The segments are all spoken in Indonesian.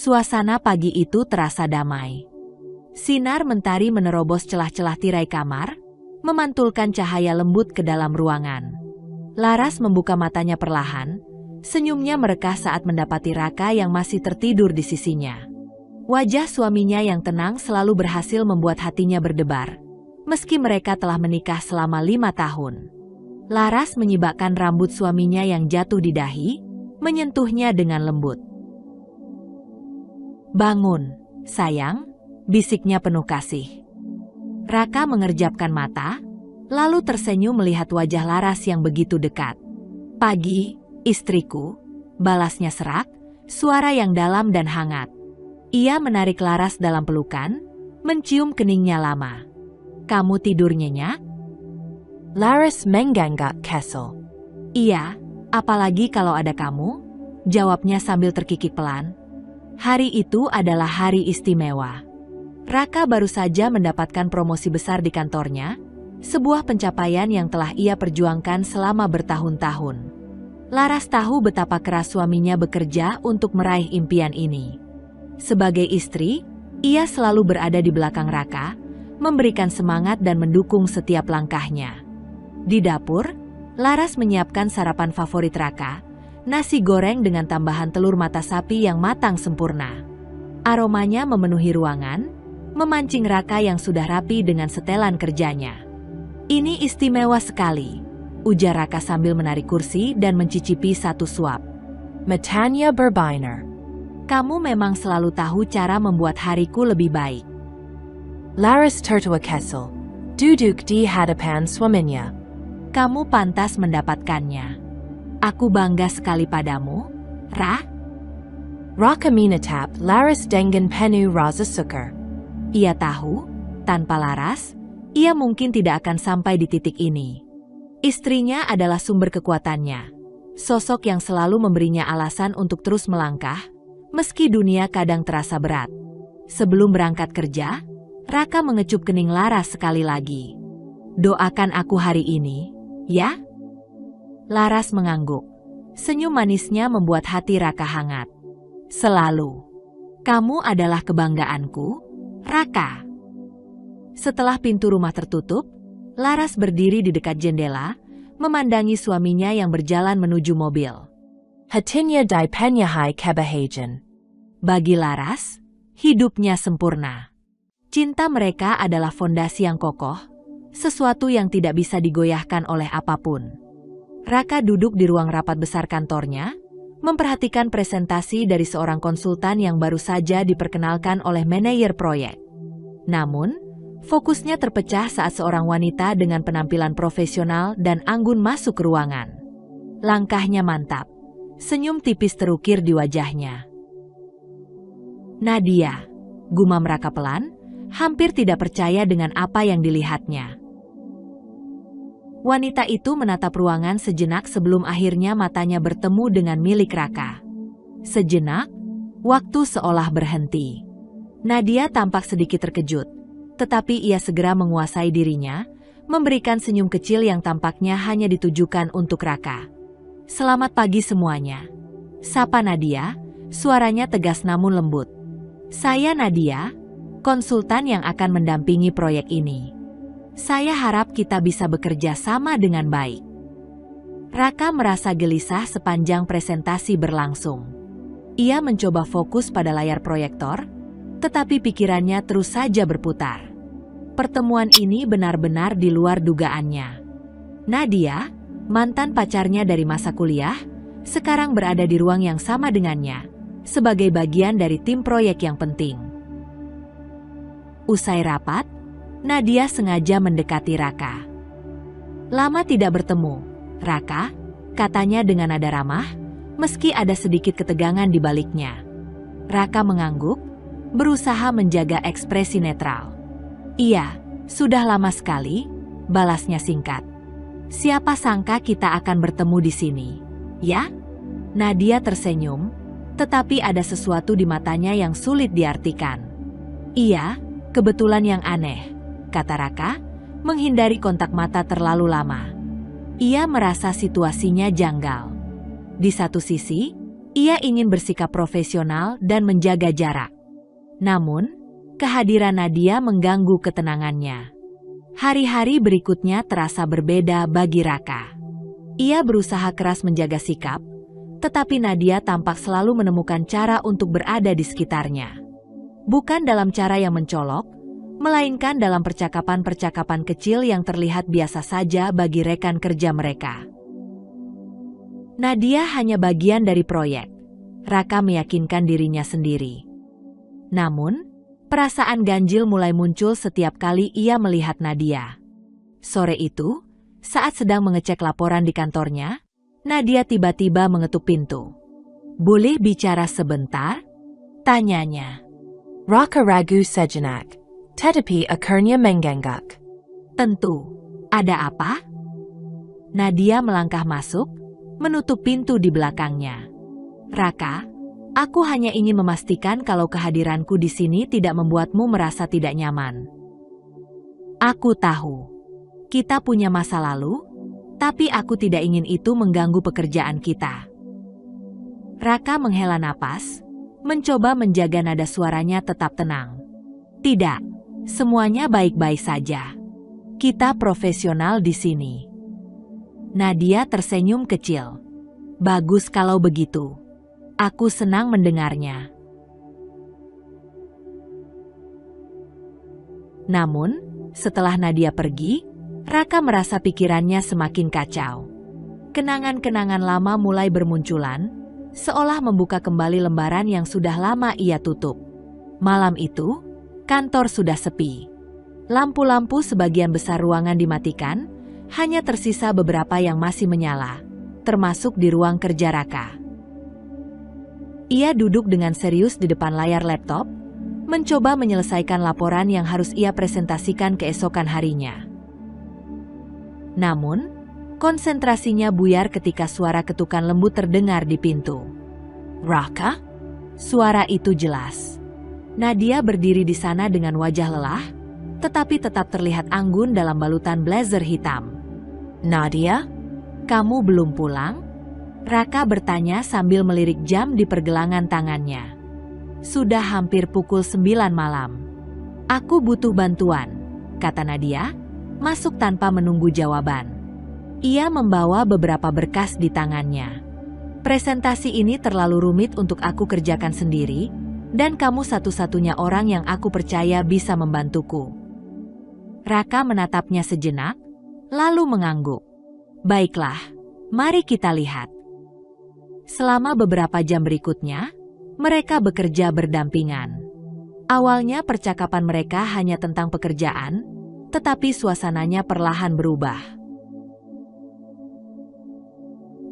Suasana pagi itu terasa damai. Sinar mentari menerobos celah-celah tirai kamar, memantulkan cahaya lembut ke dalam ruangan. Laras membuka matanya perlahan, senyumnya merekah saat mendapati Raka yang masih tertidur di sisinya. Wajah suaminya yang tenang selalu berhasil membuat hatinya berdebar, meski mereka telah menikah selama 5 tahun. Laras menyibakkan rambut suaminya yang jatuh di dahi, menyentuhnya dengan lembut. "Bangun, sayang," bisiknya penuh kasih. Raka mengerjapkan mata, lalu tersenyum melihat wajah Laras yang begitu dekat. "Pagi, istriku," balasnya serak, suara yang dalam dan hangat. Ia menarik Laras dalam pelukan, mencium keningnya lama. "Kamu tidur nyenyak?" Laras mengangguk kesal. "Iya, apalagi kalau ada kamu," jawabnya sambil terkikik pelan. Hari itu adalah hari istimewa. Raka baru saja mendapatkan promosi besar di kantornya, sebuah pencapaian yang telah ia perjuangkan selama bertahun-tahun. Laras tahu betapa keras suaminya bekerja untuk meraih impian ini. Sebagai istri, ia selalu berada di belakang Raka, memberikan semangat dan mendukung setiap langkahnya. Di dapur, Laras menyiapkan sarapan favorit Raka, nasi goreng dengan tambahan telur mata sapi yang matang sempurna. Aromanya memenuhi ruangan, memancing Raka yang sudah rapi dengan setelan kerjanya. "Ini istimewa sekali," ujar Raka sambil menarik kursi dan mencicipi satu suap. Matanya berbinar. "Kamu memang selalu tahu cara membuat hariku lebih baik." Laras tertawa kesal. Duduk di hadapan suaminya. "Kamu pantas mendapatkannya. Aku bangga sekali padamu, Ra." Raka menatap Laras dengan penuh rasa syukur. Ia tahu, tanpa Laras, ia mungkin tidak akan sampai di titik ini. Istrinya adalah sumber kekuatannya, sosok yang selalu memberinya alasan untuk terus melangkah, meski dunia kadang terasa berat. Sebelum berangkat kerja, Raka mengecup kening Laras sekali lagi. "Doakan aku hari ini, ya?" Laras mengangguk. Senyum manisnya membuat hati Raka hangat. "Selalu. Kamu adalah kebanggaanku, Raka." Setelah pintu rumah tertutup, Laras berdiri di dekat jendela, memandangi suaminya yang berjalan menuju mobil. Hatinya dipenuhi kebahagiaan. Bagi Laras, hidupnya sempurna. Cinta mereka adalah fondasi yang kokoh, sesuatu yang tidak bisa digoyahkan oleh apapun. Raka duduk di ruang rapat besar kantornya, memperhatikan presentasi dari seorang konsultan yang baru saja diperkenalkan oleh manajer proyek. Namun, fokusnya terpecah saat seorang wanita dengan penampilan profesional dan anggun masuk ke ruangan. Langkahnya mantap, senyum tipis terukir di wajahnya. "Nadia," gumam Raka pelan, hampir tidak percaya dengan apa yang dilihatnya. Wanita itu menatap ruangan sejenak sebelum akhirnya matanya bertemu dengan milik Raka. Sejenak, waktu seolah berhenti. Nadia tampak sedikit terkejut, tetapi ia segera menguasai dirinya, memberikan senyum kecil yang tampaknya hanya ditujukan untuk Raka. "Selamat pagi semuanya," sapa Nadia, suaranya tegas namun lembut. "Saya Nadia, konsultan yang akan mendampingi proyek ini. Saya harap kita bisa bekerja sama dengan baik." Raka merasa gelisah sepanjang presentasi berlangsung. Ia mencoba fokus pada layar proyektor, tetapi pikirannya terus saja berputar. Pertemuan ini benar-benar di luar dugaannya. Nadia, mantan pacarnya dari masa kuliah, sekarang berada di ruang yang sama dengannya, sebagai bagian dari tim proyek yang penting. Usai rapat, Nadia sengaja mendekati Raka. "Lama tidak bertemu, Raka," katanya dengan nada ramah, meski ada sedikit ketegangan di baliknya. Raka mengangguk, berusaha menjaga ekspresi netral. "Iya, sudah lama sekali," balasnya singkat. "Siapa sangka kita akan bertemu di sini, ya?" Nadia tersenyum, tetapi ada sesuatu di matanya yang sulit diartikan. "Iya, kebetulan yang aneh," kata Raka, menghindari kontak mata terlalu lama. Ia merasa situasinya janggal. Di satu sisi, Ia ingin bersikap profesional dan menjaga jarak. Namun, kehadiran Nadia mengganggu ketenangannya. Hari-hari berikutnya terasa berbeda bagi Raka. Ia berusaha keras menjaga sikap, tetapi Nadia tampak selalu menemukan cara untuk berada di sekitarnya. Bukan dalam cara yang mencolok, melainkan dalam percakapan-percakapan kecil yang terlihat biasa saja bagi rekan kerja mereka. Nadia hanya bagian dari proyek. Raka meyakinkan dirinya sendiri. Namun, perasaan ganjil mulai muncul setiap kali ia melihat Nadia. Sore itu, saat sedang mengecek laporan di kantornya, Nadia tiba-tiba mengetuk pintu. "Boleh bicara sebentar?" tanyanya. Raka ragu sejenak, tetapi akhirnya mengangguk. "Tentu. Ada apa?" Nadia melangkah masuk, menutup pintu di belakangnya. "Raka, aku hanya ingin memastikan kalau kehadiranku di sini tidak membuatmu merasa tidak nyaman. Aku tahu, kita punya masa lalu, tapi aku tidak ingin itu mengganggu pekerjaan kita." Raka menghela napas, mencoba menjaga nada suaranya tetap tenang. "Tidak, semuanya baik-baik saja. Kita profesional di sini." Nadia tersenyum kecil. "Bagus kalau begitu. Aku senang mendengarnya." Namun, setelah Nadia pergi, Raka merasa pikirannya semakin kacau. Kenangan-kenangan lama mulai bermunculan, seolah membuka kembali lembaran yang sudah lama ia tutup. Malam itu, kantor sudah sepi. Lampu-lampu sebagian besar ruangan dimatikan, hanya tersisa beberapa yang masih menyala, termasuk di ruang kerja Raka. Ia duduk dengan serius di depan layar laptop, mencoba menyelesaikan laporan yang harus ia presentasikan keesokan harinya. Namun, konsentrasinya buyar ketika suara ketukan lembut terdengar di pintu. "Raka?" Suara itu jelas. Nadia berdiri di sana dengan wajah lelah, tetapi tetap terlihat anggun dalam balutan blazer hitam. "Nadia, kamu belum pulang?" Raka bertanya sambil melirik jam di pergelangan tangannya. "Sudah hampir pukul 9 malam. Aku butuh bantuan," kata Nadia, masuk tanpa menunggu jawaban. Ia membawa beberapa berkas di tangannya. "Presentasi ini terlalu rumit untuk aku kerjakan sendiri, dan kamu satu-satunya orang yang aku percaya bisa membantuku." Raka menatapnya sejenak, lalu mengangguk. "Baiklah, mari kita lihat." Selama beberapa jam berikutnya, mereka bekerja berdampingan. Awalnya percakapan mereka hanya tentang pekerjaan, tetapi suasananya perlahan berubah.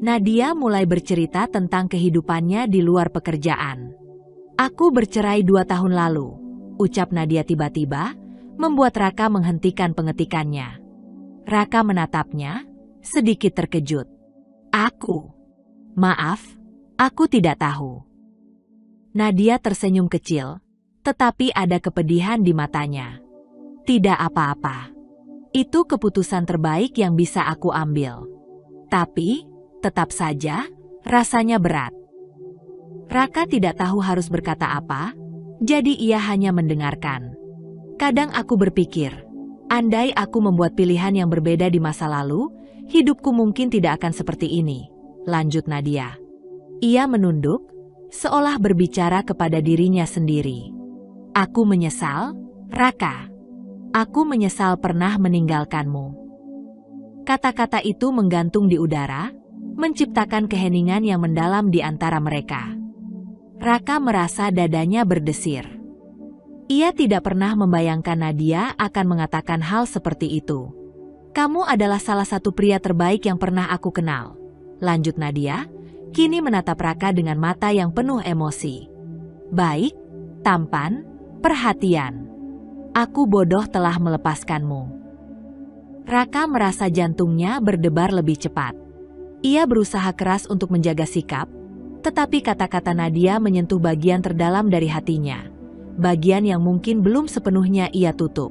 Nadia mulai bercerita tentang kehidupannya di luar pekerjaan. "Aku bercerai 2 tahun lalu," ucap Nadia tiba-tiba, membuat Raka menghentikan pengetikannya. Raka menatapnya, sedikit terkejut. Maaf, aku tidak tahu." Nadia tersenyum kecil, tetapi ada kepedihan di matanya. "Tidak apa-apa. Itu keputusan terbaik yang bisa aku ambil. Tapi, tetap saja, rasanya berat." Raka tidak tahu harus berkata apa, jadi ia hanya mendengarkan. "Kadang aku berpikir, andai aku membuat pilihan yang berbeda di masa lalu, hidupku mungkin tidak akan seperti ini," lanjut Nadia. Ia menunduk, seolah berbicara kepada dirinya sendiri. "Aku menyesal, Raka. Aku menyesal pernah meninggalkanmu." Kata-kata itu menggantung di udara, menciptakan keheningan yang mendalam di antara mereka. Raka merasa dadanya berdesir. Ia tidak pernah membayangkan Nadia akan mengatakan hal seperti itu. "Kamu adalah salah satu pria terbaik yang pernah aku kenal," lanjut Nadia, kini menatap Raka dengan mata yang penuh emosi. "Baik, tampan, perhatian. Aku bodoh telah melepaskanmu." Raka merasa jantungnya berdebar lebih cepat. Ia berusaha keras untuk menjaga sikap, tetapi kata-kata Nadia menyentuh bagian terdalam dari hatinya. Bagian yang mungkin belum sepenuhnya ia tutup.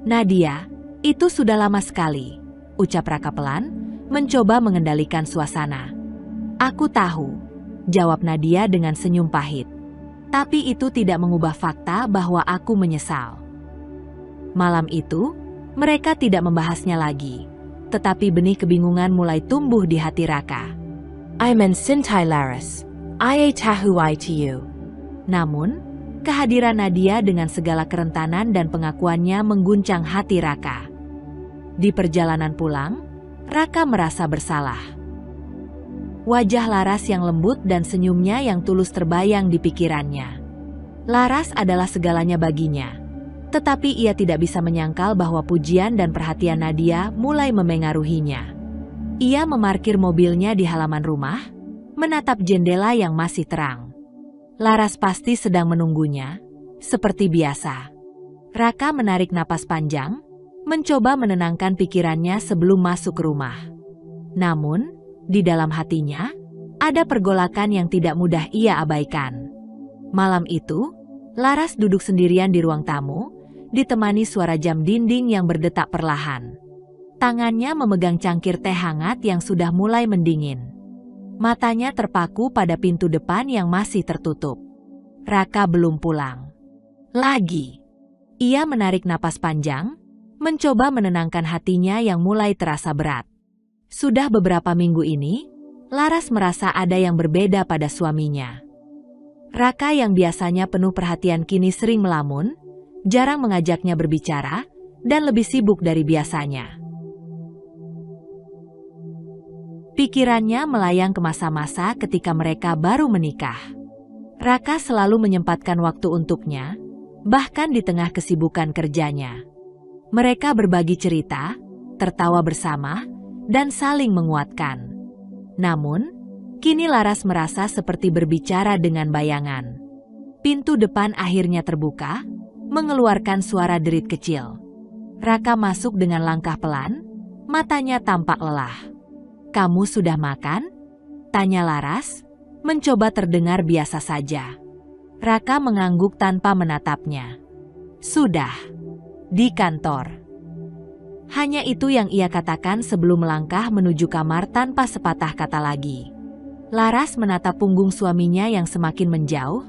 "Nadia, itu sudah lama sekali," ucap Raka pelan, mencoba mengendalikan suasana. "Aku tahu, jawab Nadia dengan senyum pahit. Tapi itu tidak mengubah fakta bahwa aku menyesal. Malam itu, mereka tidak membahasnya lagi. Tetapi benih kebingungan mulai tumbuh di hati Raka. I mencintai Laras. I tahu to you. Namun, kehadiran Nadia dengan segala kerentanan dan pengakuannya mengguncang hati Raka. Di perjalanan pulang, Raka merasa bersalah. Wajah Laras yang lembut dan senyumnya yang tulus terbayang di pikirannya. Laras adalah segalanya baginya. Tetapi ia tidak bisa menyangkal bahwa pujian dan perhatian Nadia mulai memengaruhinya. Ia memarkir mobilnya di halaman rumah, menatap jendela yang masih terang. Laras pasti sedang menunggunya, seperti biasa. Raka menarik napas panjang, mencoba menenangkan pikirannya sebelum masuk ke rumah. Namun, di dalam hatinya, ada pergolakan yang tidak mudah ia abaikan. Malam itu, Laras duduk sendirian di ruang tamu, ditemani suara jam dinding yang berdetak perlahan. Tangannya memegang cangkir teh hangat yang sudah mulai mendingin. Matanya terpaku pada pintu depan yang masih tertutup. Raka belum pulang. Lagi. Ia menarik napas panjang, mencoba menenangkan hatinya yang mulai terasa berat. Sudah beberapa minggu ini, Laras merasa ada yang berbeda pada suaminya. Raka yang biasanya penuh perhatian kini sering melamun, jarang mengajaknya berbicara, dan lebih sibuk dari biasanya. Pikirannya melayang ke masa-masa ketika mereka baru menikah. Raka selalu menyempatkan waktu untuknya, bahkan di tengah kesibukan kerjanya. Mereka berbagi cerita, tertawa bersama, dan saling menguatkan. Namun, kini Laras merasa seperti berbicara dengan bayangan. Pintu depan akhirnya terbuka, mengeluarkan suara derit kecil. Raka masuk dengan langkah pelan, matanya tampak lelah. "Kamu sudah makan?" tanya Laras, mencoba terdengar biasa saja. Raka mengangguk tanpa menatapnya. "Sudah. Di kantor." Hanya itu yang ia katakan sebelum melangkah menuju kamar tanpa sepatah kata lagi. Laras menatap punggung suaminya yang semakin menjauh,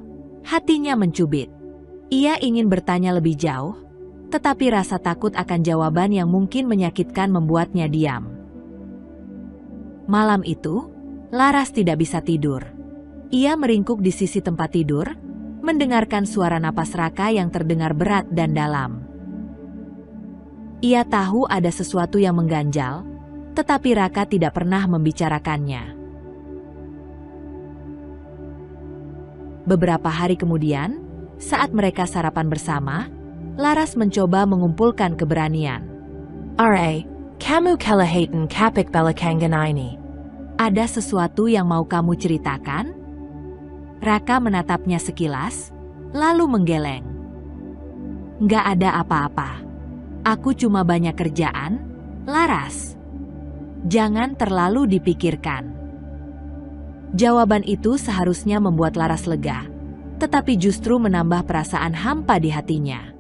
hatinya mencubit. Ia ingin bertanya lebih jauh, tetapi rasa takut akan jawaban yang mungkin menyakitkan membuatnya diam. Malam itu, Laras tidak bisa tidur. Ia meringkuk di sisi tempat tidur, mendengarkan suara napas Raka yang terdengar berat dan dalam. Ia tahu ada sesuatu yang mengganjal, tetapi Raka tidak pernah membicarakannya. Beberapa hari kemudian, saat mereka sarapan bersama, Laras mencoba mengumpulkan keberanian. Are, kamu kelihatan kapik belakangan ini. Ada sesuatu yang mau kamu ceritakan? Raka menatapnya sekilas, lalu menggeleng. Nggak ada apa-apa. Aku cuma banyak kerjaan, Laras. Jangan terlalu dipikirkan. Jawaban itu seharusnya membuat Laras lega, tetapi justru menambah perasaan hampa di hatinya.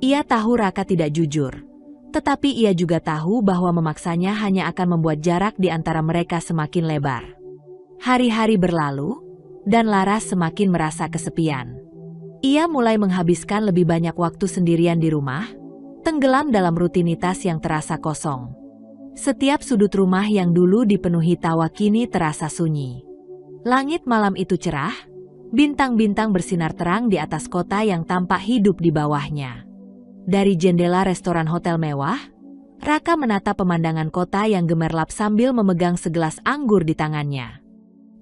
Ia tahu Raka tidak jujur, tetapi ia juga tahu bahwa memaksanya hanya akan membuat jarak di antara mereka semakin lebar. Hari-hari berlalu, dan Laras semakin merasa kesepian. Ia mulai menghabiskan lebih banyak waktu sendirian di rumah, tenggelam dalam rutinitas yang terasa kosong. Setiap sudut rumah yang dulu dipenuhi tawa kini terasa sunyi. Langit malam itu cerah, bintang-bintang bersinar terang di atas kota yang tampak hidup di bawahnya. Dari jendela restoran hotel mewah, Raka menatap pemandangan kota yang gemerlap sambil memegang segelas anggur di tangannya.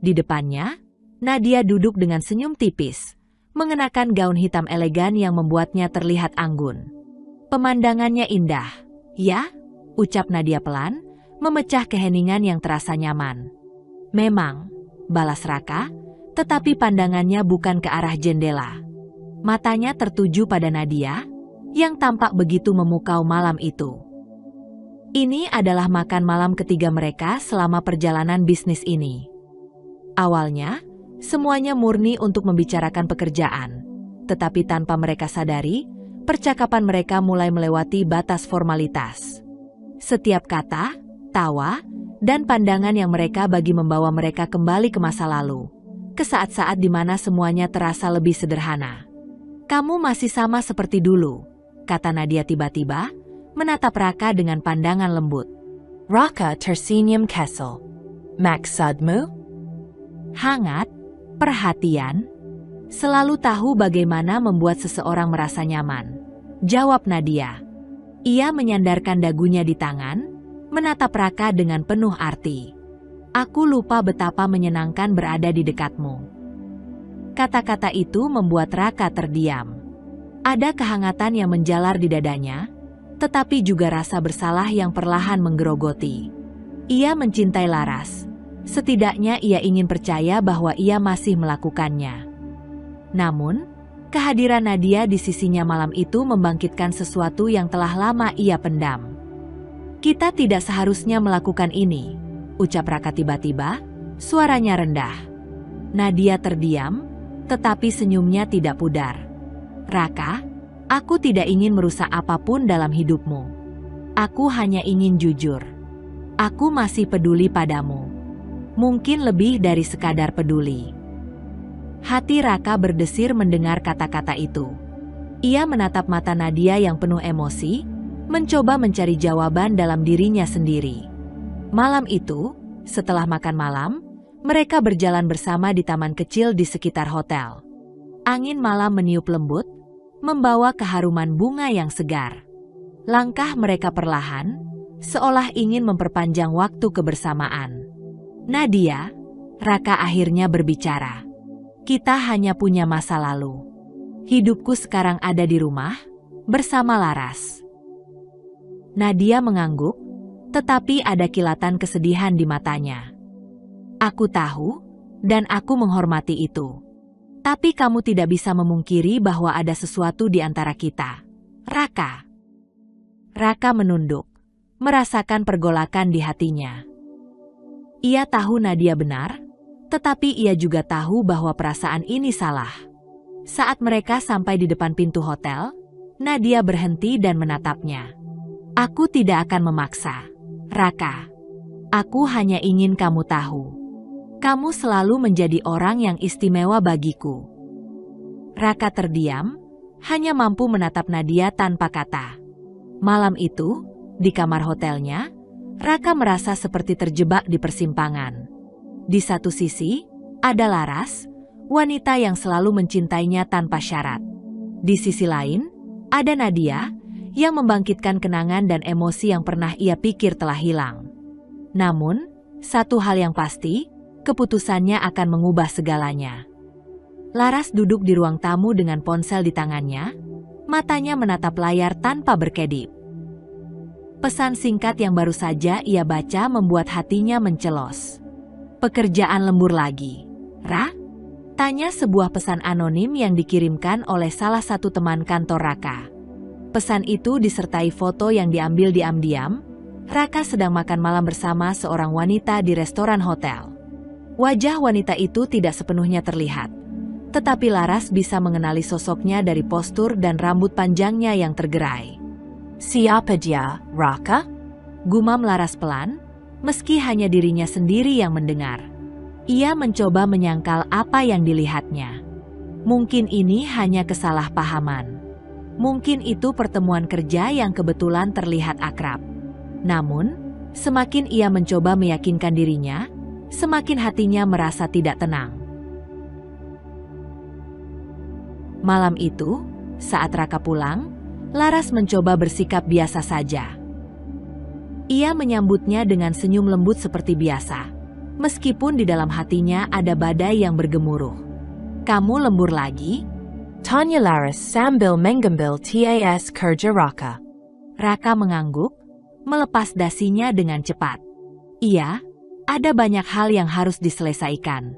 Di depannya, Nadia duduk dengan senyum tipis, mengenakan gaun hitam elegan yang membuatnya terlihat anggun. Pemandangannya indah, ya? Ucap Nadia pelan, memecah keheningan yang terasa nyaman. Memang, balas Raka, tetapi pandangannya bukan ke arah jendela. Matanya tertuju pada Nadia, yang tampak begitu memukau malam itu. Ini adalah makan malam ketiga mereka selama perjalanan bisnis ini. Awalnya, semuanya murni untuk membicarakan pekerjaan, tetapi tanpa mereka sadari, percakapan mereka mulai melewati batas formalitas. Setiap kata, tawa, dan pandangan yang mereka bagi membawa mereka kembali ke masa lalu, ke saat-saat di mana semuanya terasa lebih sederhana. "Kamu masih sama seperti dulu," kata Nadia tiba-tiba, menatap Raka dengan pandangan lembut. Raka tersenyum kesal. "Maksudmu?" "Hangat, perhatian, selalu tahu bagaimana membuat seseorang merasa nyaman," jawab Nadia. Ia menyandarkan dagunya di tangan, menatap Raka dengan penuh arti. "Aku lupa betapa menyenangkan berada di dekatmu." Kata-kata itu membuat Raka terdiam. Ada kehangatan yang menjalar di dadanya, tetapi juga rasa bersalah yang perlahan menggerogoti. Ia mencintai Laras. Setidaknya ia ingin percaya bahwa ia masih melakukannya. Namun, kehadiran Nadia di sisinya malam itu membangkitkan sesuatu yang telah lama ia pendam. "Kita tidak seharusnya melakukan ini," ucap Raka tiba-tiba, suaranya rendah. Nadia terdiam, tetapi senyumnya tidak pudar. "Raka, aku tidak ingin merusak apapun dalam hidupmu. Aku hanya ingin jujur. Aku masih peduli padamu. Mungkin lebih dari sekadar peduli." Hati Raka berdesir mendengar kata-kata itu. Ia menatap mata Nadia yang penuh emosi, mencoba mencari jawaban dalam dirinya sendiri. Malam itu, setelah makan malam, mereka berjalan bersama di taman kecil di sekitar hotel. Angin malam meniup lembut, membawa keharuman bunga yang segar. Langkah mereka perlahan, seolah ingin memperpanjang waktu kebersamaan. "Nadia," Raka akhirnya berbicara. "Kita hanya punya masa lalu. Hidupku sekarang ada di rumah, bersama Laras." Nadia mengangguk, tetapi ada kilatan kesedihan di matanya. "Aku tahu, dan aku menghormati itu. Tapi kamu tidak bisa memungkiri bahwa ada sesuatu di antara kita, Raka." Raka menunduk, merasakan pergolakan di hatinya. Ia tahu Nadia benar, tetapi ia juga tahu bahwa perasaan ini salah. Saat mereka sampai di depan pintu hotel, Nadia berhenti dan menatapnya. "Aku tidak akan memaksa, Raka. Aku hanya ingin kamu tahu. Kamu selalu menjadi orang yang istimewa bagiku." Raka terdiam, hanya mampu menatap Nadia tanpa kata. Malam itu, di kamar hotelnya, Raka merasa seperti terjebak di persimpangan. Di satu sisi, ada Laras, wanita yang selalu mencintainya tanpa syarat. Di sisi lain, ada Nadia, yang membangkitkan kenangan dan emosi yang pernah ia pikir telah hilang. Namun, satu hal yang pasti, keputusannya akan mengubah segalanya. Laras duduk di ruang tamu dengan ponsel di tangannya, matanya menatap layar tanpa berkedip. Pesan singkat yang baru saja ia baca membuat hatinya mencelos. "Pekerjaan lembur lagi, Ra?" tanya sebuah pesan anonim yang dikirimkan oleh salah satu teman kantor Raka. Pesan itu disertai foto yang diambil diam-diam. Raka sedang makan malam bersama seorang wanita di restoran hotel. Wajah wanita itu tidak sepenuhnya terlihat, tetapi Laras bisa mengenali sosoknya dari postur dan rambut panjangnya yang tergerai. "Siapa dia, Raka?" gumam Laras pelan, meski hanya dirinya sendiri yang mendengar. Ia mencoba menyangkal apa yang dilihatnya. Mungkin ini hanya kesalahpahaman. Mungkin itu pertemuan kerja yang kebetulan terlihat akrab. Namun, semakin ia mencoba meyakinkan dirinya, semakin hatinya merasa tidak tenang. Malam itu, saat Raka pulang, Laras mencoba bersikap biasa saja. Ia menyambutnya dengan senyum lembut seperti biasa, meskipun di dalam hatinya ada badai yang bergemuruh. "Kamu lembur lagi?" tanya Laras sambil mengambil tas kerja Raka. Raka mengangguk, melepas dasinya dengan cepat. "Iya, ada banyak hal yang harus diselesaikan."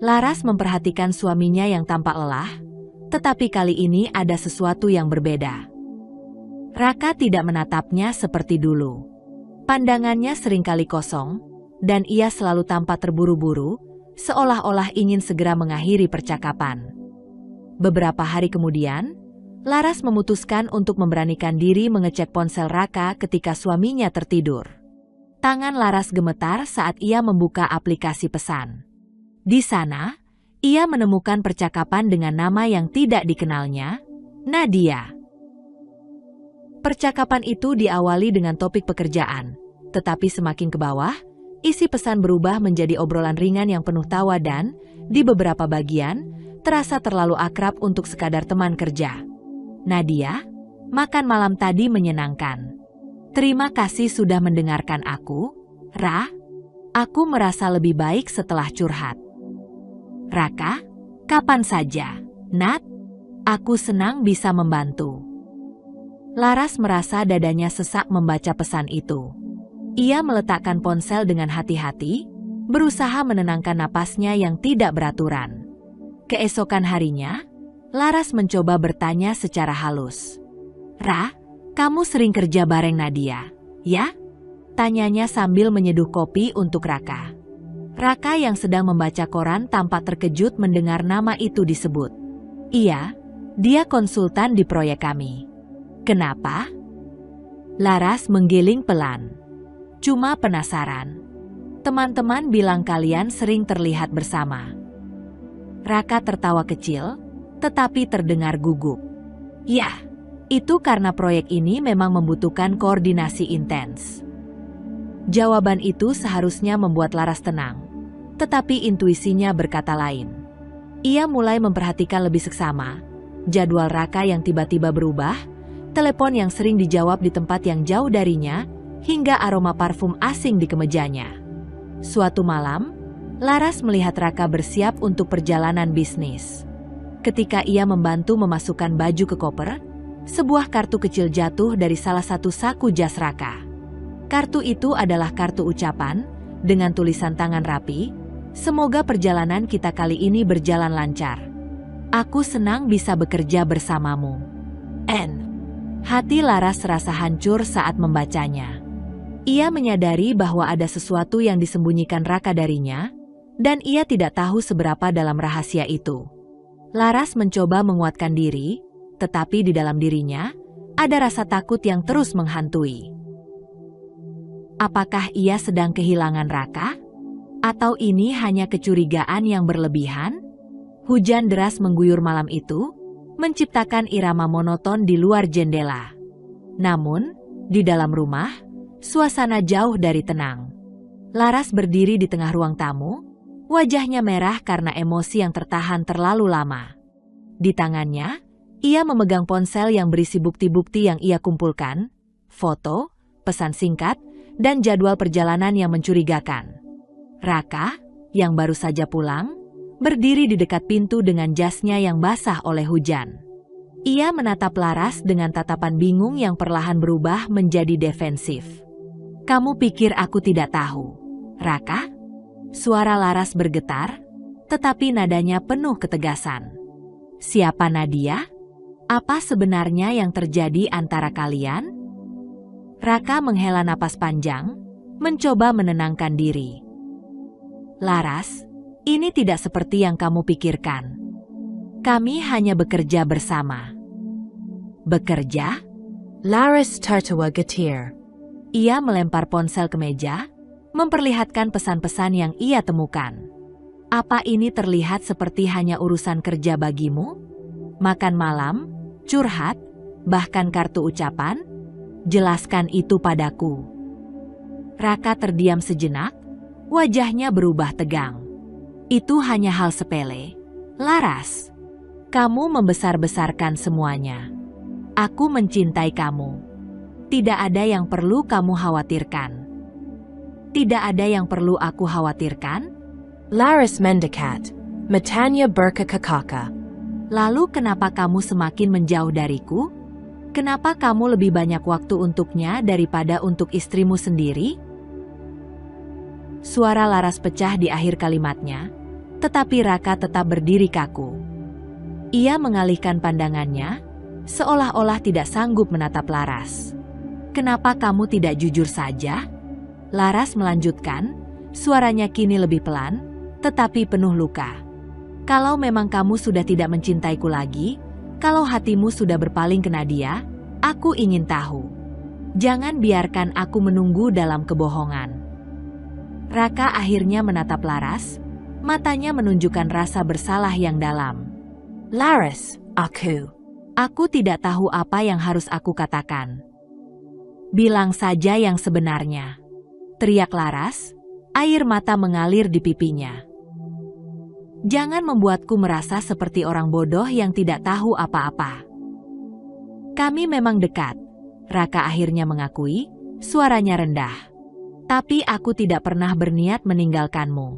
Laras memperhatikan suaminya yang tampak lelah, tetapi kali ini ada sesuatu yang berbeda. Raka tidak menatapnya seperti dulu. Pandangannya seringkali kosong, dan ia selalu tampak terburu-buru, seolah-olah ingin segera mengakhiri percakapan. Beberapa hari kemudian, Laras memutuskan untuk memberanikan diri mengecek ponsel Raka ketika suaminya tertidur. Tangan Laras gemetar saat ia membuka aplikasi pesan. Di sana, ia menemukan percakapan dengan nama yang tidak dikenalnya, Nadia. Percakapan itu diawali dengan topik pekerjaan, tetapi semakin ke bawah, isi pesan berubah menjadi obrolan ringan yang penuh tawa dan, di beberapa bagian, terasa terlalu akrab untuk sekadar teman kerja. Nadia, makan malam tadi menyenangkan. Terima kasih sudah mendengarkan aku, Ra. Aku merasa lebih baik setelah curhat. Raka, kapan saja, Nat. Aku senang bisa membantu. Laras merasa dadanya sesak membaca pesan itu. Ia meletakkan ponsel dengan hati-hati, berusaha menenangkan napasnya yang tidak beraturan. Keesokan harinya, Laras mencoba bertanya secara halus. Ra, kamu sering kerja bareng Nadia, ya? Tanyanya sambil menyeduh kopi untuk Raka. Raka yang sedang membaca koran tampak terkejut mendengar nama itu disebut. Iya, dia konsultan di proyek kami. Kenapa? Laras menggiling pelan. Cuma penasaran. Teman-teman bilang kalian sering terlihat bersama. Raka tertawa kecil, tetapi terdengar gugup. Ya, itu karena proyek ini memang membutuhkan koordinasi intens. Jawaban itu seharusnya membuat Laras tenang, tetapi intuisinya berkata lain. Ia mulai memperhatikan lebih seksama, jadwal Raka yang tiba-tiba berubah, telepon yang sering dijawab di tempat yang jauh darinya, hingga aroma parfum asing di kemejanya. Suatu malam, Laras melihat Raka bersiap untuk perjalanan bisnis. Ketika ia membantu memasukkan baju ke koper, sebuah kartu kecil jatuh dari salah satu saku jas Raka. Kartu itu adalah kartu ucapan, dengan tulisan tangan rapi, "Semoga perjalanan kita kali ini berjalan lancar. Aku senang bisa bekerja bersamamu. N." Hati Laras serasa hancur saat membacanya. Ia menyadari bahwa ada sesuatu yang disembunyikan Raka darinya, dan ia tidak tahu seberapa dalam rahasia itu. Laras mencoba menguatkan diri, tetapi di dalam dirinya, ada rasa takut yang terus menghantui. Apakah ia sedang kehilangan Raka? Atau ini hanya kecurigaan yang berlebihan? Hujan deras mengguyur malam itu, menciptakan irama monoton di luar jendela. Namun, di dalam rumah, suasana jauh dari tenang. Laras berdiri di tengah ruang tamu, wajahnya merah karena emosi yang tertahan terlalu lama. Di tangannya, ia memegang ponsel yang berisi bukti-bukti yang ia kumpulkan, foto, pesan singkat, dan jadwal perjalanan yang mencurigakan. Raka, yang baru saja pulang, berdiri di dekat pintu dengan jasnya yang basah oleh hujan. Ia menatap Laras dengan tatapan bingung yang perlahan berubah menjadi defensif. "Kamu pikir aku tidak tahu, Raka?" Suara Laras bergetar, tetapi nadanya penuh ketegasan. "Siapa Nadia? Apa sebenarnya yang terjadi antara kalian?" Raka menghela napas panjang, mencoba menenangkan diri. "Laras, ini tidak seperti yang kamu pikirkan. Kami hanya bekerja bersama." "Bekerja?" Laras tertawa getir. Ia melempar ponsel ke meja, memperlihatkan pesan-pesan yang ia temukan. "Apa ini terlihat seperti hanya urusan kerja bagimu? Makan malam, curhat, bahkan kartu ucapan? Jelaskan itu padaku." Raka terdiam sejenak, wajahnya berubah tegang. "Itu hanya hal sepele, Laras. Kamu membesar-besarkan semuanya. Aku mencintai kamu. Tidak ada yang perlu kamu khawatirkan." "Tidak ada yang perlu aku khawatirkan?" Laras mendekat, matanya berkekakaka. "Lalu kenapa kamu semakin menjauh dariku? Kenapa kamu lebih banyak waktu untuknya daripada untuk istrimu sendiri?" Suara Laras pecah di akhir kalimatnya, tetapi Raka tetap berdiri kaku. Ia mengalihkan pandangannya, seolah-olah tidak sanggup menatap Laras. "Kenapa kamu tidak jujur saja?" Laras melanjutkan, suaranya kini lebih pelan, tetapi penuh luka. "Kalau memang kamu sudah tidak mencintaiku lagi, kalau hatimu sudah berpaling ke Nadia, aku ingin tahu. Jangan biarkan aku menunggu dalam kebohongan." Raka akhirnya menatap Laras, matanya menunjukkan rasa bersalah yang dalam. Laras, aku. Aku tidak tahu apa yang harus aku katakan. Bilang saja yang sebenarnya. Teriak Laras, air mata mengalir di pipinya. Jangan membuatku merasa seperti orang bodoh yang tidak tahu apa-apa. Kami memang dekat, Raka akhirnya mengakui, suaranya rendah. Tapi aku tidak pernah berniat meninggalkanmu.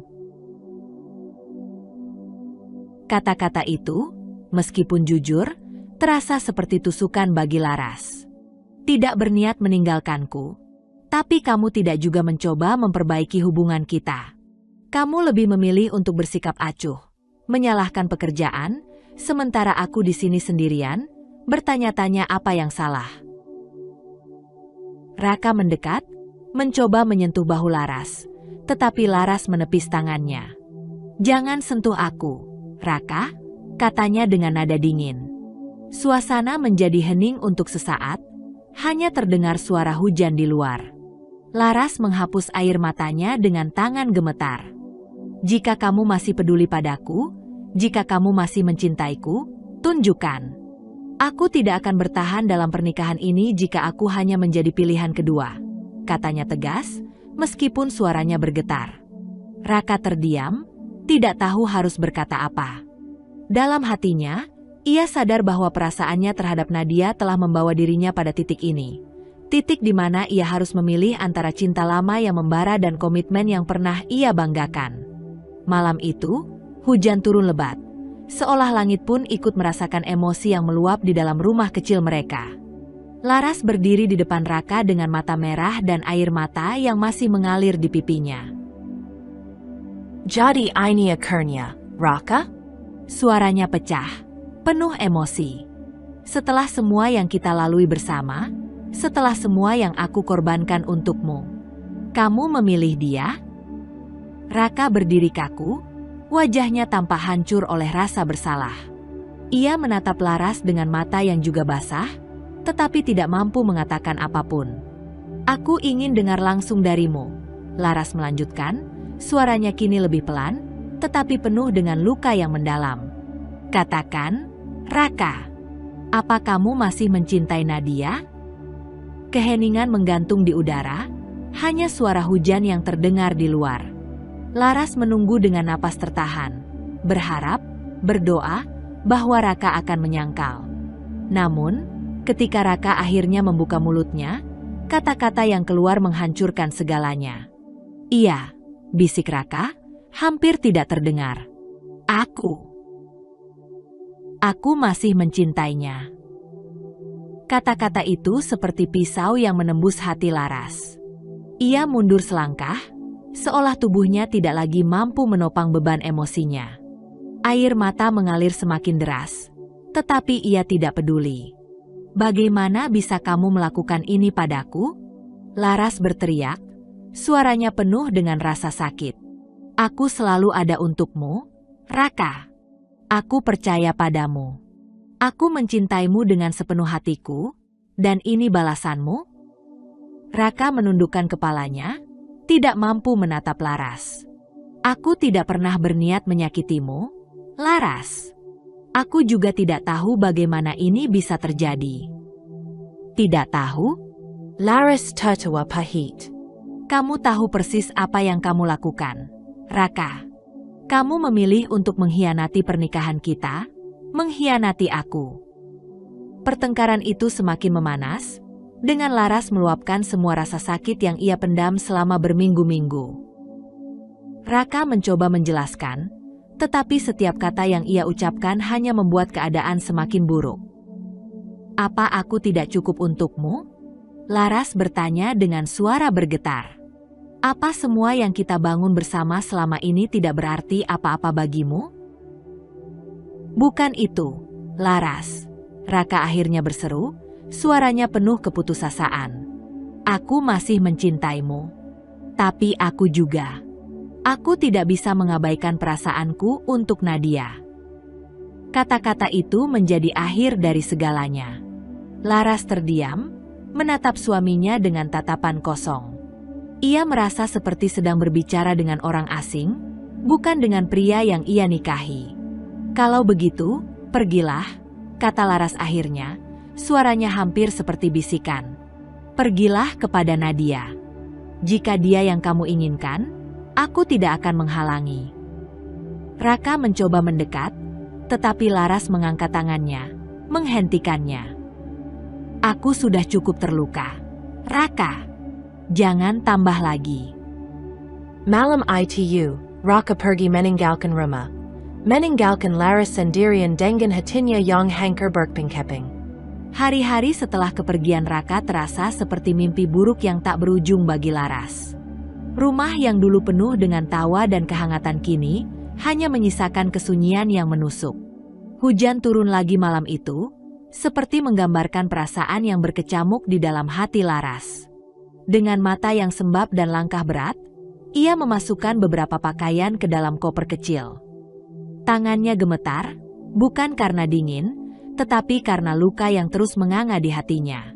Kata-kata itu, meskipun jujur, terasa seperti tusukan bagi Laras. Tidak berniat meninggalkanku, tapi kamu tidak juga mencoba memperbaiki hubungan kita. Kamu lebih memilih untuk bersikap acuh, menyalahkan pekerjaan, sementara aku di sini sendirian, bertanya-tanya apa yang salah. Raka mendekat, mencoba menyentuh bahu Laras, tetapi Laras menepis tangannya. Jangan sentuh aku, Raka, katanya dengan nada dingin. Suasana menjadi hening untuk sesaat, hanya terdengar suara hujan di luar. Laras menghapus air matanya dengan tangan gemetar. Jika kamu masih peduli padaku, jika kamu masih mencintaiku, tunjukkan. Aku tidak akan bertahan dalam pernikahan ini jika aku hanya menjadi pilihan kedua, katanya tegas, meskipun suaranya bergetar. Raka terdiam, tidak tahu harus berkata apa. Dalam hatinya, ia sadar bahwa perasaannya terhadap Nadia telah membawa dirinya pada titik ini. Titik di mana ia harus memilih antara cinta lama yang membara dan komitmen yang pernah ia banggakan. Malam itu, hujan turun lebat. Seolah langit pun ikut merasakan emosi yang meluap di dalam rumah kecil mereka. Laras berdiri di depan Raka dengan mata merah dan air mata yang masih mengalir di pipinya. Jadi ini akhirnya, Raka? Suaranya pecah, penuh emosi. Setelah semua yang kita lalui bersama, setelah semua yang aku korbankan untukmu, kamu memilih dia? Raka berdiri kaku, wajahnya tampak hancur oleh rasa bersalah. Ia menatap Laras dengan mata yang juga basah, tetapi tidak mampu mengatakan apapun. Aku ingin dengar langsung darimu, Laras melanjutkan, suaranya kini lebih pelan, tetapi penuh dengan luka yang mendalam. Katakan, Raka, apa kamu masih mencintai Nadia? Keheningan menggantung di udara, hanya suara hujan yang terdengar di luar. Laras menunggu dengan napas tertahan, berharap, berdoa, bahwa Raka akan menyangkal. Namun, ketika Raka akhirnya membuka mulutnya, kata-kata yang keluar menghancurkan segalanya. Iya, bisik Raka, hampir tidak terdengar. Aku masih mencintainya. Kata-kata itu seperti pisau yang menembus hati Laras. Ia mundur selangkah, seolah tubuhnya tidak lagi mampu menopang beban emosinya. Air mata mengalir semakin deras, tetapi ia tidak peduli. Bagaimana bisa kamu melakukan ini padaku? Laras berteriak, suaranya penuh dengan rasa sakit. Aku selalu ada untukmu, Raka. Aku percaya padamu. Aku mencintaimu dengan sepenuh hatiku, dan ini balasanmu? Raka menundukkan kepalanya, tidak mampu menatap Laras. Aku tidak pernah berniat menyakitimu, Laras. Aku juga tidak tahu bagaimana ini bisa terjadi. Tidak tahu? Laras tertawa pahit. Kamu tahu persis apa yang kamu lakukan, Raka. Kamu memilih untuk mengkhianati pernikahan kita, mengkhianati aku. Pertengkaran itu semakin memanas, dengan Laras meluapkan semua rasa sakit yang ia pendam selama berminggu-minggu. Raka mencoba menjelaskan, tetapi setiap kata yang ia ucapkan hanya membuat keadaan semakin buruk. Apa aku tidak cukup untukmu? Laras bertanya dengan suara bergetar. Apa semua yang kita bangun bersama selama ini tidak berarti apa-apa bagimu? Bukan itu, Laras. Raka akhirnya berseru, suaranya penuh keputusasaan. Aku masih mencintaimu. Tapi aku juga. Aku tidak bisa mengabaikan perasaanku untuk Nadia. Kata-kata itu menjadi akhir dari segalanya. Laras terdiam, menatap suaminya dengan tatapan kosong. Ia merasa seperti sedang berbicara dengan orang asing, bukan dengan pria yang ia nikahi. Kalau begitu, pergilah, kata Laras akhirnya, suaranya hampir seperti bisikan. Pergilah kepada Nadia. Jika dia yang kamu inginkan, aku tidak akan menghalangi. Raka mencoba mendekat, tetapi Laras mengangkat tangannya, menghentikannya. Aku sudah cukup terluka. Raka, jangan tambah lagi. Malam itu, Raka pergi meninggalkan rumah. Meninggalkan Laras sendirian dengan hatinya yang hancur berkeping-keping. Hari-hari setelah kepergian Raka terasa seperti mimpi buruk yang tak berujung bagi Laras. Rumah yang dulu penuh dengan tawa dan kehangatan kini hanya menyisakan kesunyian yang menusuk. Hujan turun lagi malam itu, seperti menggambarkan perasaan yang berkecamuk di dalam hati Laras. Dengan mata yang sembab dan langkah berat, ia memasukkan beberapa pakaian ke dalam koper kecil. Tangannya gemetar, bukan karena dingin, tetapi karena luka yang terus menganga di hatinya.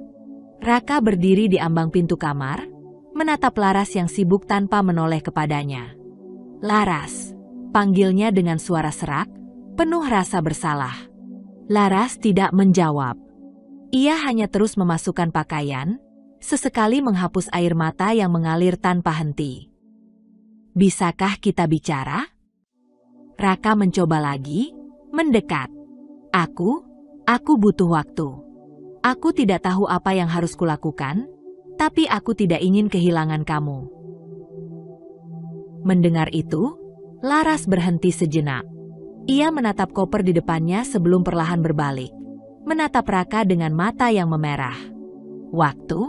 Raka berdiri di ambang pintu kamar, menatap Laras yang sibuk tanpa menoleh kepadanya. Laras, panggilnya dengan suara serak, penuh rasa bersalah. Laras tidak menjawab. Ia hanya terus memasukkan pakaian, sesekali menghapus air mata yang mengalir tanpa henti. Bisakah kita bicara? Raka mencoba lagi, mendekat. Aku butuh waktu. Aku tidak tahu apa yang harus kulakukan, tapi aku tidak ingin kehilangan kamu. Mendengar itu, Laras berhenti sejenak. Ia menatap koper di depannya sebelum perlahan berbalik, menatap Raka dengan mata yang memerah. Waktu?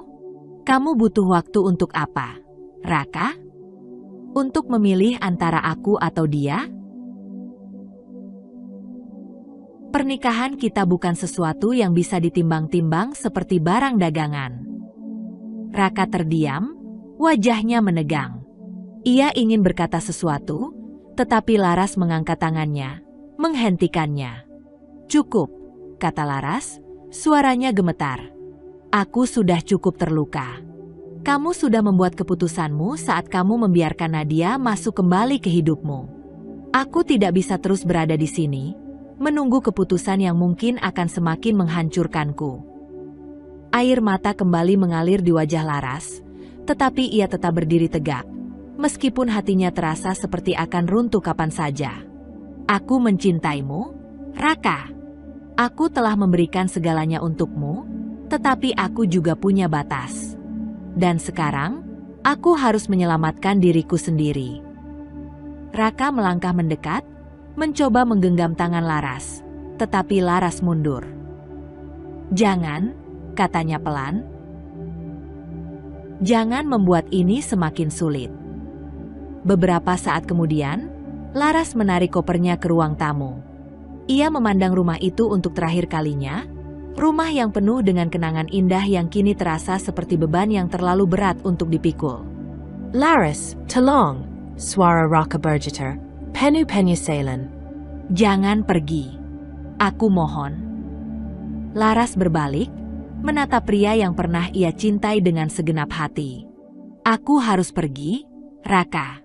Kamu butuh waktu untuk apa, Raka? Untuk memilih antara aku atau dia? Pernikahan kita bukan sesuatu yang bisa ditimbang-timbang seperti barang dagangan. Raka terdiam, wajahnya menegang. Ia ingin berkata sesuatu, tetapi Laras mengangkat tangannya, menghentikannya. Cukup, kata Laras, suaranya gemetar. Aku sudah cukup terluka. Kamu sudah membuat keputusanmu saat kamu membiarkan Nadia masuk kembali ke hidupmu. Aku tidak bisa terus berada di sini, menunggu keputusan yang mungkin akan semakin menghancurkanku. Air mata kembali mengalir di wajah Laras, tetapi ia tetap berdiri tegak, meskipun hatinya terasa seperti akan runtuh kapan saja. Aku mencintaimu, Raka. Aku telah memberikan segalanya untukmu, tetapi aku juga punya batas. Dan sekarang, aku harus menyelamatkan diriku sendiri. Raka melangkah mendekat, mencoba menggenggam tangan Laras, tetapi Laras mundur. Jangan, katanya pelan. Jangan membuat ini semakin sulit. Beberapa saat kemudian, Laras menarik kopernya ke ruang tamu. Ia memandang rumah itu untuk terakhir kalinya, rumah yang penuh dengan kenangan indah yang kini terasa seperti beban yang terlalu berat untuk dipikul. Laras, tolong, suara Raka bergetar, penuh penyesalan. Jangan pergi. Aku mohon. Laras berbalik, menatap pria yang pernah ia cintai dengan segenap hati. Aku harus pergi, Raka.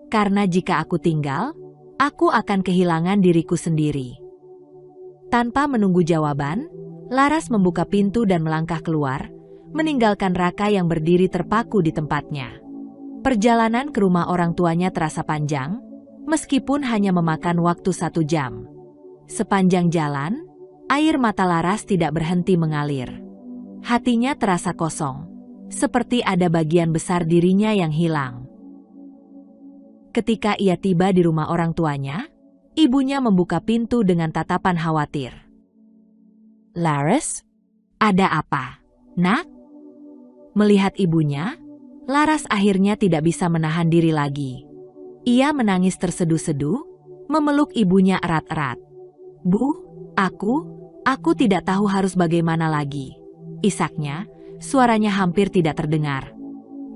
Karena jika aku tinggal, aku akan kehilangan diriku sendiri. Tanpa menunggu jawaban, Laras membuka pintu dan melangkah keluar, meninggalkan Raka yang berdiri terpaku di tempatnya. Perjalanan ke rumah orang tuanya terasa panjang, meskipun hanya memakan waktu 1 jam. Sepanjang jalan, air mata Laras tidak berhenti mengalir. Hatinya terasa kosong, seperti ada bagian besar dirinya yang hilang. Ketika ia tiba di rumah orang tuanya, ibunya membuka pintu dengan tatapan khawatir. Laras? Ada apa, Nak? Melihat ibunya, Laras akhirnya tidak bisa menahan diri lagi. Ia menangis terseduh-seduh, memeluk ibunya erat-erat. Bu, aku tidak tahu harus bagaimana lagi. Isaknya, suaranya hampir tidak terdengar.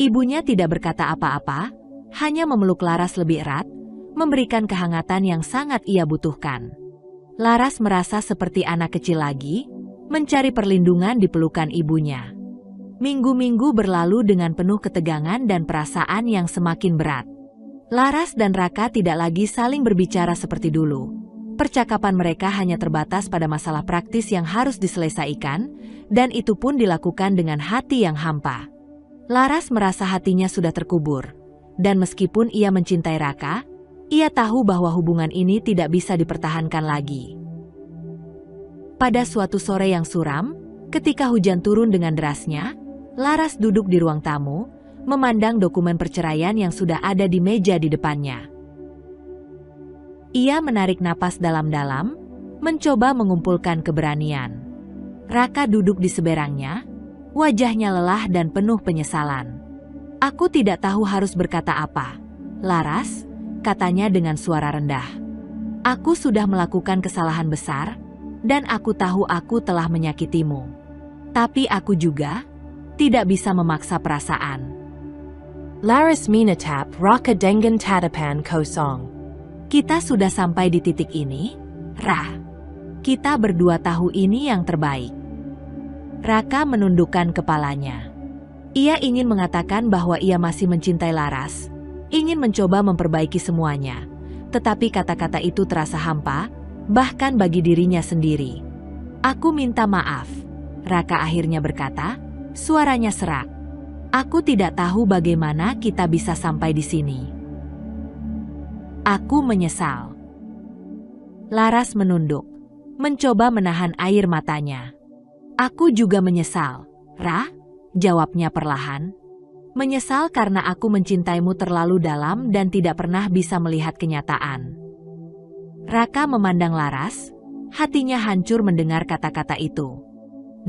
Ibunya tidak berkata apa-apa, hanya memeluk Laras lebih erat, memberikan kehangatan yang sangat ia butuhkan. Laras merasa seperti anak kecil lagi, mencari perlindungan di pelukan ibunya. Minggu-minggu berlalu dengan penuh ketegangan dan perasaan yang semakin berat. Laras dan Raka tidak lagi saling berbicara seperti dulu. Percakapan mereka hanya terbatas pada masalah praktis yang harus diselesaikan, dan itu pun dilakukan dengan hati yang hampa. Laras merasa hatinya sudah terkubur, dan meskipun ia mencintai Raka, ia tahu bahwa hubungan ini tidak bisa dipertahankan lagi. Pada suatu sore yang suram, ketika hujan turun dengan derasnya, Laras duduk di ruang tamu, memandang dokumen perceraian yang sudah ada di meja di depannya. Ia menarik napas dalam-dalam, mencoba mengumpulkan keberanian. Raka duduk di seberangnya, wajahnya lelah dan penuh penyesalan. "Aku tidak tahu harus berkata apa, Laras," katanya dengan suara rendah. "Aku sudah melakukan kesalahan besar, dan aku tahu aku telah menyakitimu. Tapi aku juga tidak bisa memaksa perasaan." Laras minatap Raka dengan tatapan kosong. "Kita sudah sampai di titik ini, Rah. Kita berdua tahu ini yang terbaik." Raka menundukkan kepalanya. Ia ingin mengatakan bahwa ia masih mencintai Laras, ingin mencoba memperbaiki semuanya. Tetapi kata-kata itu terasa hampa, bahkan bagi dirinya sendiri. "Aku minta maaf," Raka akhirnya berkata, suaranya serak. "Aku tidak tahu bagaimana kita bisa sampai di sini. Aku menyesal." Laras menunduk, mencoba menahan air matanya. "Aku juga menyesal, Rah," jawabnya perlahan. "Menyesal karena aku mencintaimu terlalu dalam dan tidak pernah bisa melihat kenyataan." Raka memandang Laras, hatinya hancur mendengar kata-kata itu.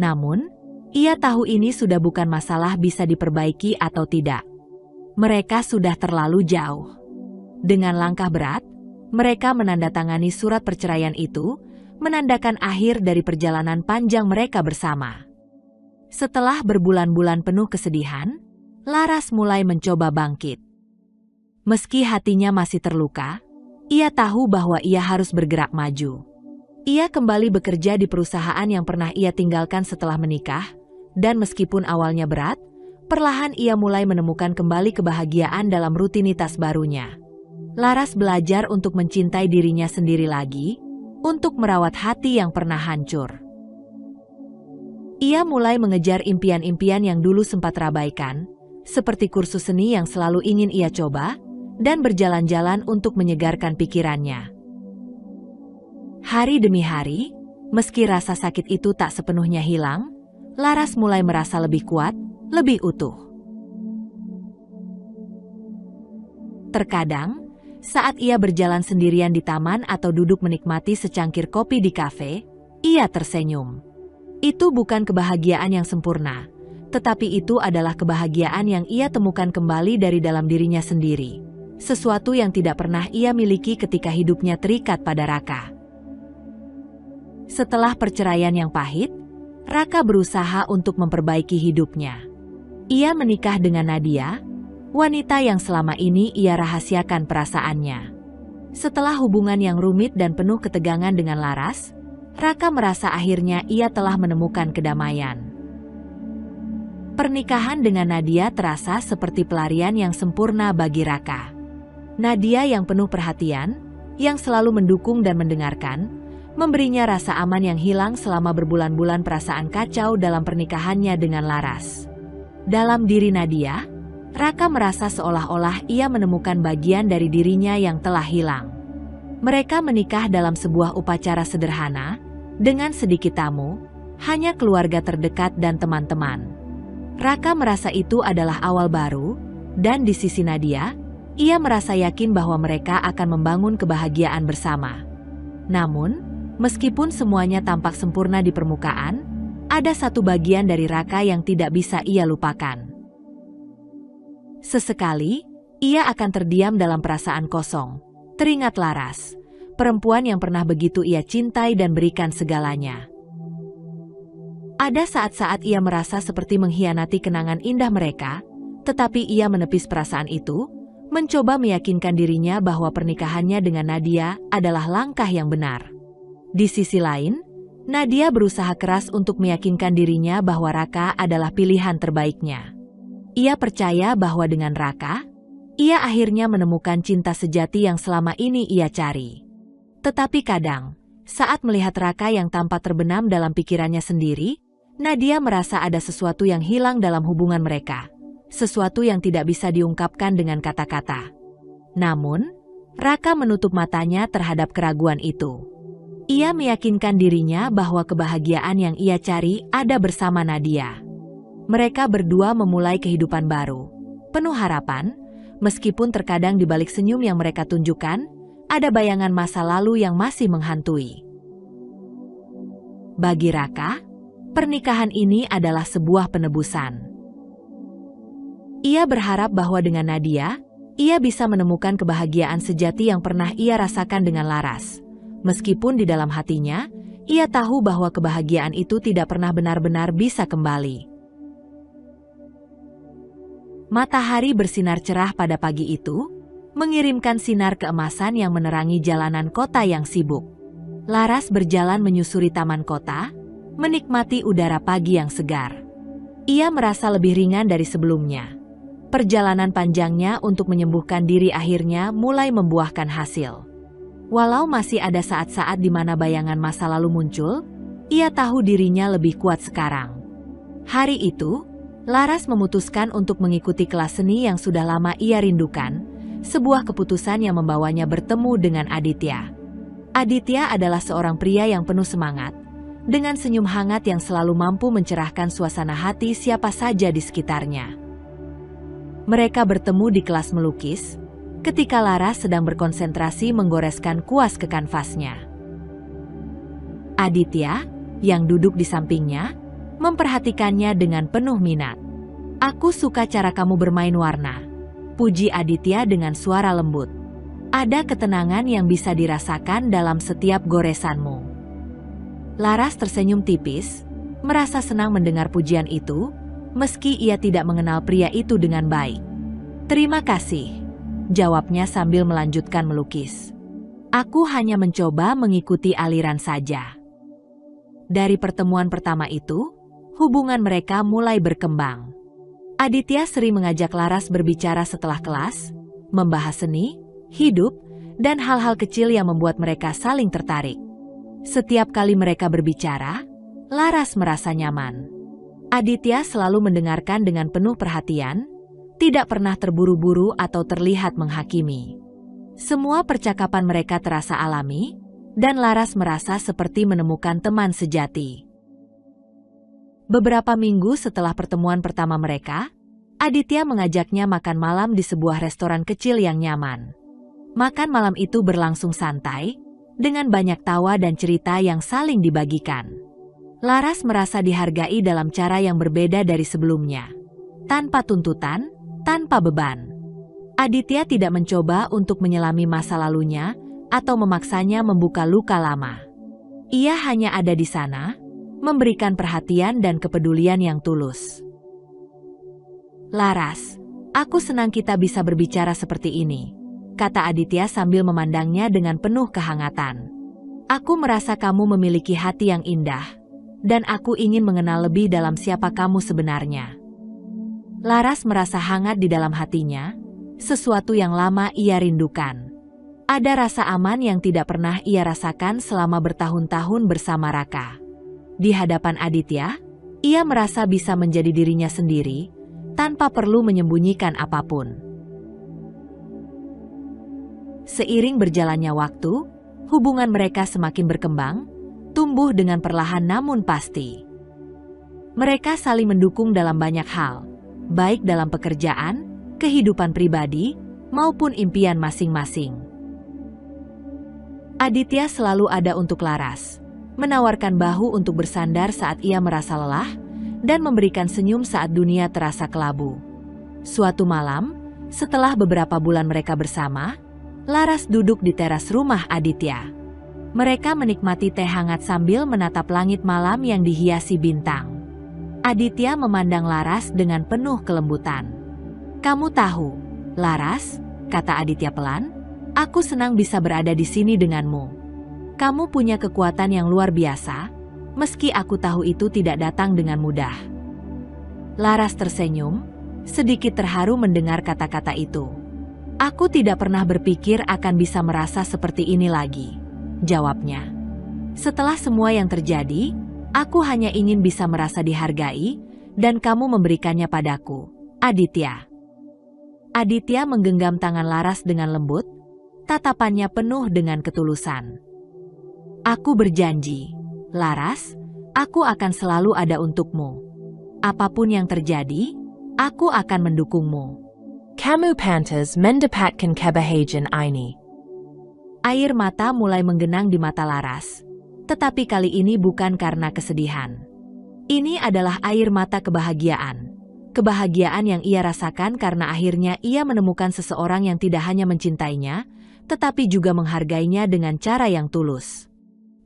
Namun, ia tahu ini sudah bukan masalah bisa diperbaiki atau tidak. Mereka sudah terlalu jauh. Dengan langkah berat, mereka menandatangani surat perceraian itu, menandakan akhir dari perjalanan panjang mereka bersama. Setelah berbulan-bulan penuh kesedihan, Laras mulai mencoba bangkit. Meski hatinya masih terluka, ia tahu bahwa ia harus bergerak maju. Ia kembali bekerja di perusahaan yang pernah ia tinggalkan setelah menikah, dan meskipun awalnya berat, perlahan ia mulai menemukan kembali kebahagiaan dalam rutinitas barunya. Laras belajar untuk mencintai dirinya sendiri lagi, untuk merawat hati yang pernah hancur. Ia mulai mengejar impian-impian yang dulu sempat terabaikan, seperti kursus seni yang selalu ingin ia coba, dan berjalan-jalan untuk menyegarkan pikirannya. Hari demi hari, meski rasa sakit itu tak sepenuhnya hilang, Laras mulai merasa lebih kuat, lebih utuh. Terkadang, saat ia berjalan sendirian di taman atau duduk menikmati secangkir kopi di kafe, ia tersenyum. Itu bukan kebahagiaan yang sempurna, tetapi itu adalah kebahagiaan yang ia temukan kembali dari dalam dirinya sendiri. Sesuatu yang tidak pernah ia miliki ketika hidupnya terikat pada Raka. Setelah perceraian yang pahit, Raka berusaha untuk memperbaiki hidupnya. Ia menikah dengan Nadia, wanita yang selama ini ia rahasiakan perasaannya. Setelah hubungan yang rumit dan penuh ketegangan dengan Laras, Raka merasa akhirnya ia telah menemukan kedamaian. Pernikahan dengan Nadia terasa seperti pelarian yang sempurna bagi Raka. Nadia yang penuh perhatian, yang selalu mendukung dan mendengarkan, memberinya rasa aman yang hilang selama berbulan-bulan perasaan kacau dalam pernikahannya dengan Laras. Dalam diri Nadia, Raka merasa seolah-olah ia menemukan bagian dari dirinya yang telah hilang. Mereka menikah dalam sebuah upacara sederhana, dengan sedikit tamu, hanya keluarga terdekat dan teman-teman. Raka merasa itu adalah awal baru, dan di sisi Nadia, ia merasa yakin bahwa mereka akan membangun kebahagiaan bersama. Namun, meskipun semuanya tampak sempurna di permukaan, ada satu bagian dari Raka yang tidak bisa ia lupakan. Sesekali, ia akan terdiam dalam perasaan kosong. Teringat Laras, perempuan yang pernah begitu ia cintai dan berikan segalanya. Ada saat-saat ia merasa seperti mengkhianati kenangan indah mereka, tetapi ia menepis perasaan itu, mencoba meyakinkan dirinya bahwa pernikahannya dengan Nadia adalah langkah yang benar. Di sisi lain, Nadia berusaha keras untuk meyakinkan dirinya bahwa Raka adalah pilihan terbaiknya. Ia percaya bahwa dengan Raka, ia akhirnya menemukan cinta sejati yang selama ini ia cari. Tetapi kadang, saat melihat Raka yang tampak terbenam dalam pikirannya sendiri, Nadia merasa ada sesuatu yang hilang dalam hubungan mereka. Sesuatu yang tidak bisa diungkapkan dengan kata-kata. Namun, Raka menutup matanya terhadap keraguan itu. Ia meyakinkan dirinya bahwa kebahagiaan yang ia cari ada bersama Nadia. Mereka berdua memulai kehidupan baru, penuh harapan, meskipun terkadang di balik senyum yang mereka tunjukkan, ada bayangan masa lalu yang masih menghantui. Bagi Raka, pernikahan ini adalah sebuah penebusan. Ia berharap bahwa dengan Nadia, ia bisa menemukan kebahagiaan sejati yang pernah ia rasakan dengan Laras. Meskipun di dalam hatinya, ia tahu bahwa kebahagiaan itu tidak pernah benar-benar bisa kembali. Matahari bersinar cerah pada pagi itu, mengirimkan sinar keemasan yang menerangi jalanan kota yang sibuk. Laras berjalan menyusuri taman kota, menikmati udara pagi yang segar. Ia merasa lebih ringan dari sebelumnya. Perjalanan panjangnya untuk menyembuhkan diri akhirnya mulai membuahkan hasil. Walau masih ada saat-saat di mana bayangan masa lalu muncul, ia tahu dirinya lebih kuat sekarang. Hari itu, Laras memutuskan untuk mengikuti kelas seni yang sudah lama ia rindukan, sebuah keputusan yang membawanya bertemu dengan Aditya. Aditya adalah seorang pria yang penuh semangat, dengan senyum hangat yang selalu mampu mencerahkan suasana hati siapa saja di sekitarnya. Mereka bertemu di kelas melukis, ketika Laras sedang berkonsentrasi menggoreskan kuas ke kanvasnya. Aditya, yang duduk di sampingnya, memperhatikannya dengan penuh minat. "Aku suka cara kamu bermain warna," puji Aditya dengan suara lembut. "Ada ketenangan yang bisa dirasakan dalam setiap goresanmu." Laras tersenyum tipis, merasa senang mendengar pujian itu, meski ia tidak mengenal pria itu dengan baik. "Terima kasih," jawabnya sambil melanjutkan melukis. "Aku hanya mencoba mengikuti aliran saja." Dari pertemuan pertama itu, hubungan mereka mulai berkembang. Aditya sering mengajak Laras berbicara setelah kelas, membahas seni, hidup, dan hal-hal kecil yang membuat mereka saling tertarik. Setiap kali mereka berbicara, Laras merasa nyaman. Aditya selalu mendengarkan dengan penuh perhatian, tidak pernah terburu-buru atau terlihat menghakimi. Semua percakapan mereka terasa alami, dan Laras merasa seperti menemukan teman sejati. Beberapa minggu setelah pertemuan pertama mereka, Aditya mengajaknya makan malam di sebuah restoran kecil yang nyaman. Makan malam itu berlangsung santai, dengan banyak tawa dan cerita yang saling dibagikan. Laras merasa dihargai dalam cara yang berbeda dari sebelumnya. Tanpa tuntutan, tanpa beban. Aditya tidak mencoba untuk menyelami masa lalunya atau memaksanya membuka luka lama. Ia hanya ada di sana, memberikan perhatian dan kepedulian yang tulus. "Laras, aku senang kita bisa berbicara seperti ini," kata Aditya sambil memandangnya dengan penuh kehangatan. "Aku merasa kamu memiliki hati yang indah, dan aku ingin mengenal lebih dalam siapa kamu sebenarnya." Laras merasa hangat di dalam hatinya, sesuatu yang lama ia rindukan. Ada rasa aman yang tidak pernah ia rasakan selama bertahun-tahun bersama Raka. Di hadapan Aditya, ia merasa bisa menjadi dirinya sendiri, tanpa perlu menyembunyikan apapun. Seiring berjalannya waktu, hubungan mereka semakin berkembang, tumbuh dengan perlahan namun pasti. Mereka saling mendukung dalam banyak hal, baik dalam pekerjaan, kehidupan pribadi, maupun impian masing-masing. Aditya selalu ada untuk Laras, menawarkan bahu untuk bersandar saat ia merasa lelah, dan memberikan senyum saat dunia terasa kelabu. Suatu malam, setelah beberapa bulan mereka bersama, Laras duduk di teras rumah Aditya. Mereka menikmati teh hangat sambil menatap langit malam yang dihiasi bintang. Aditya memandang Laras dengan penuh kelembutan. "Kamu tahu, Laras," kata Aditya pelan, "aku senang bisa berada di sini denganmu. Kamu punya kekuatan yang luar biasa, meski aku tahu itu tidak datang dengan mudah. Laras tersenyum, sedikit terharu mendengar kata-kata itu. Aku tidak pernah berpikir akan bisa merasa seperti ini lagi, jawabnya. Setelah semua yang terjadi, aku hanya ingin bisa merasa dihargai, dan kamu memberikannya padaku, Aditya. Aditya menggenggam tangan Laras dengan lembut, tatapannya penuh dengan ketulusan. Aku berjanji, Laras, aku akan selalu ada untukmu. Apapun yang terjadi, aku akan mendukungmu. Kamu pantas mendapatkan kebahagiaan ini. Air mata mulai menggenang di mata Laras. Tetapi kali ini bukan karena kesedihan. Ini adalah air mata kebahagiaan. Kebahagiaan yang ia rasakan karena akhirnya ia menemukan seseorang yang tidak hanya mencintainya, tetapi juga menghargainya dengan cara yang tulus.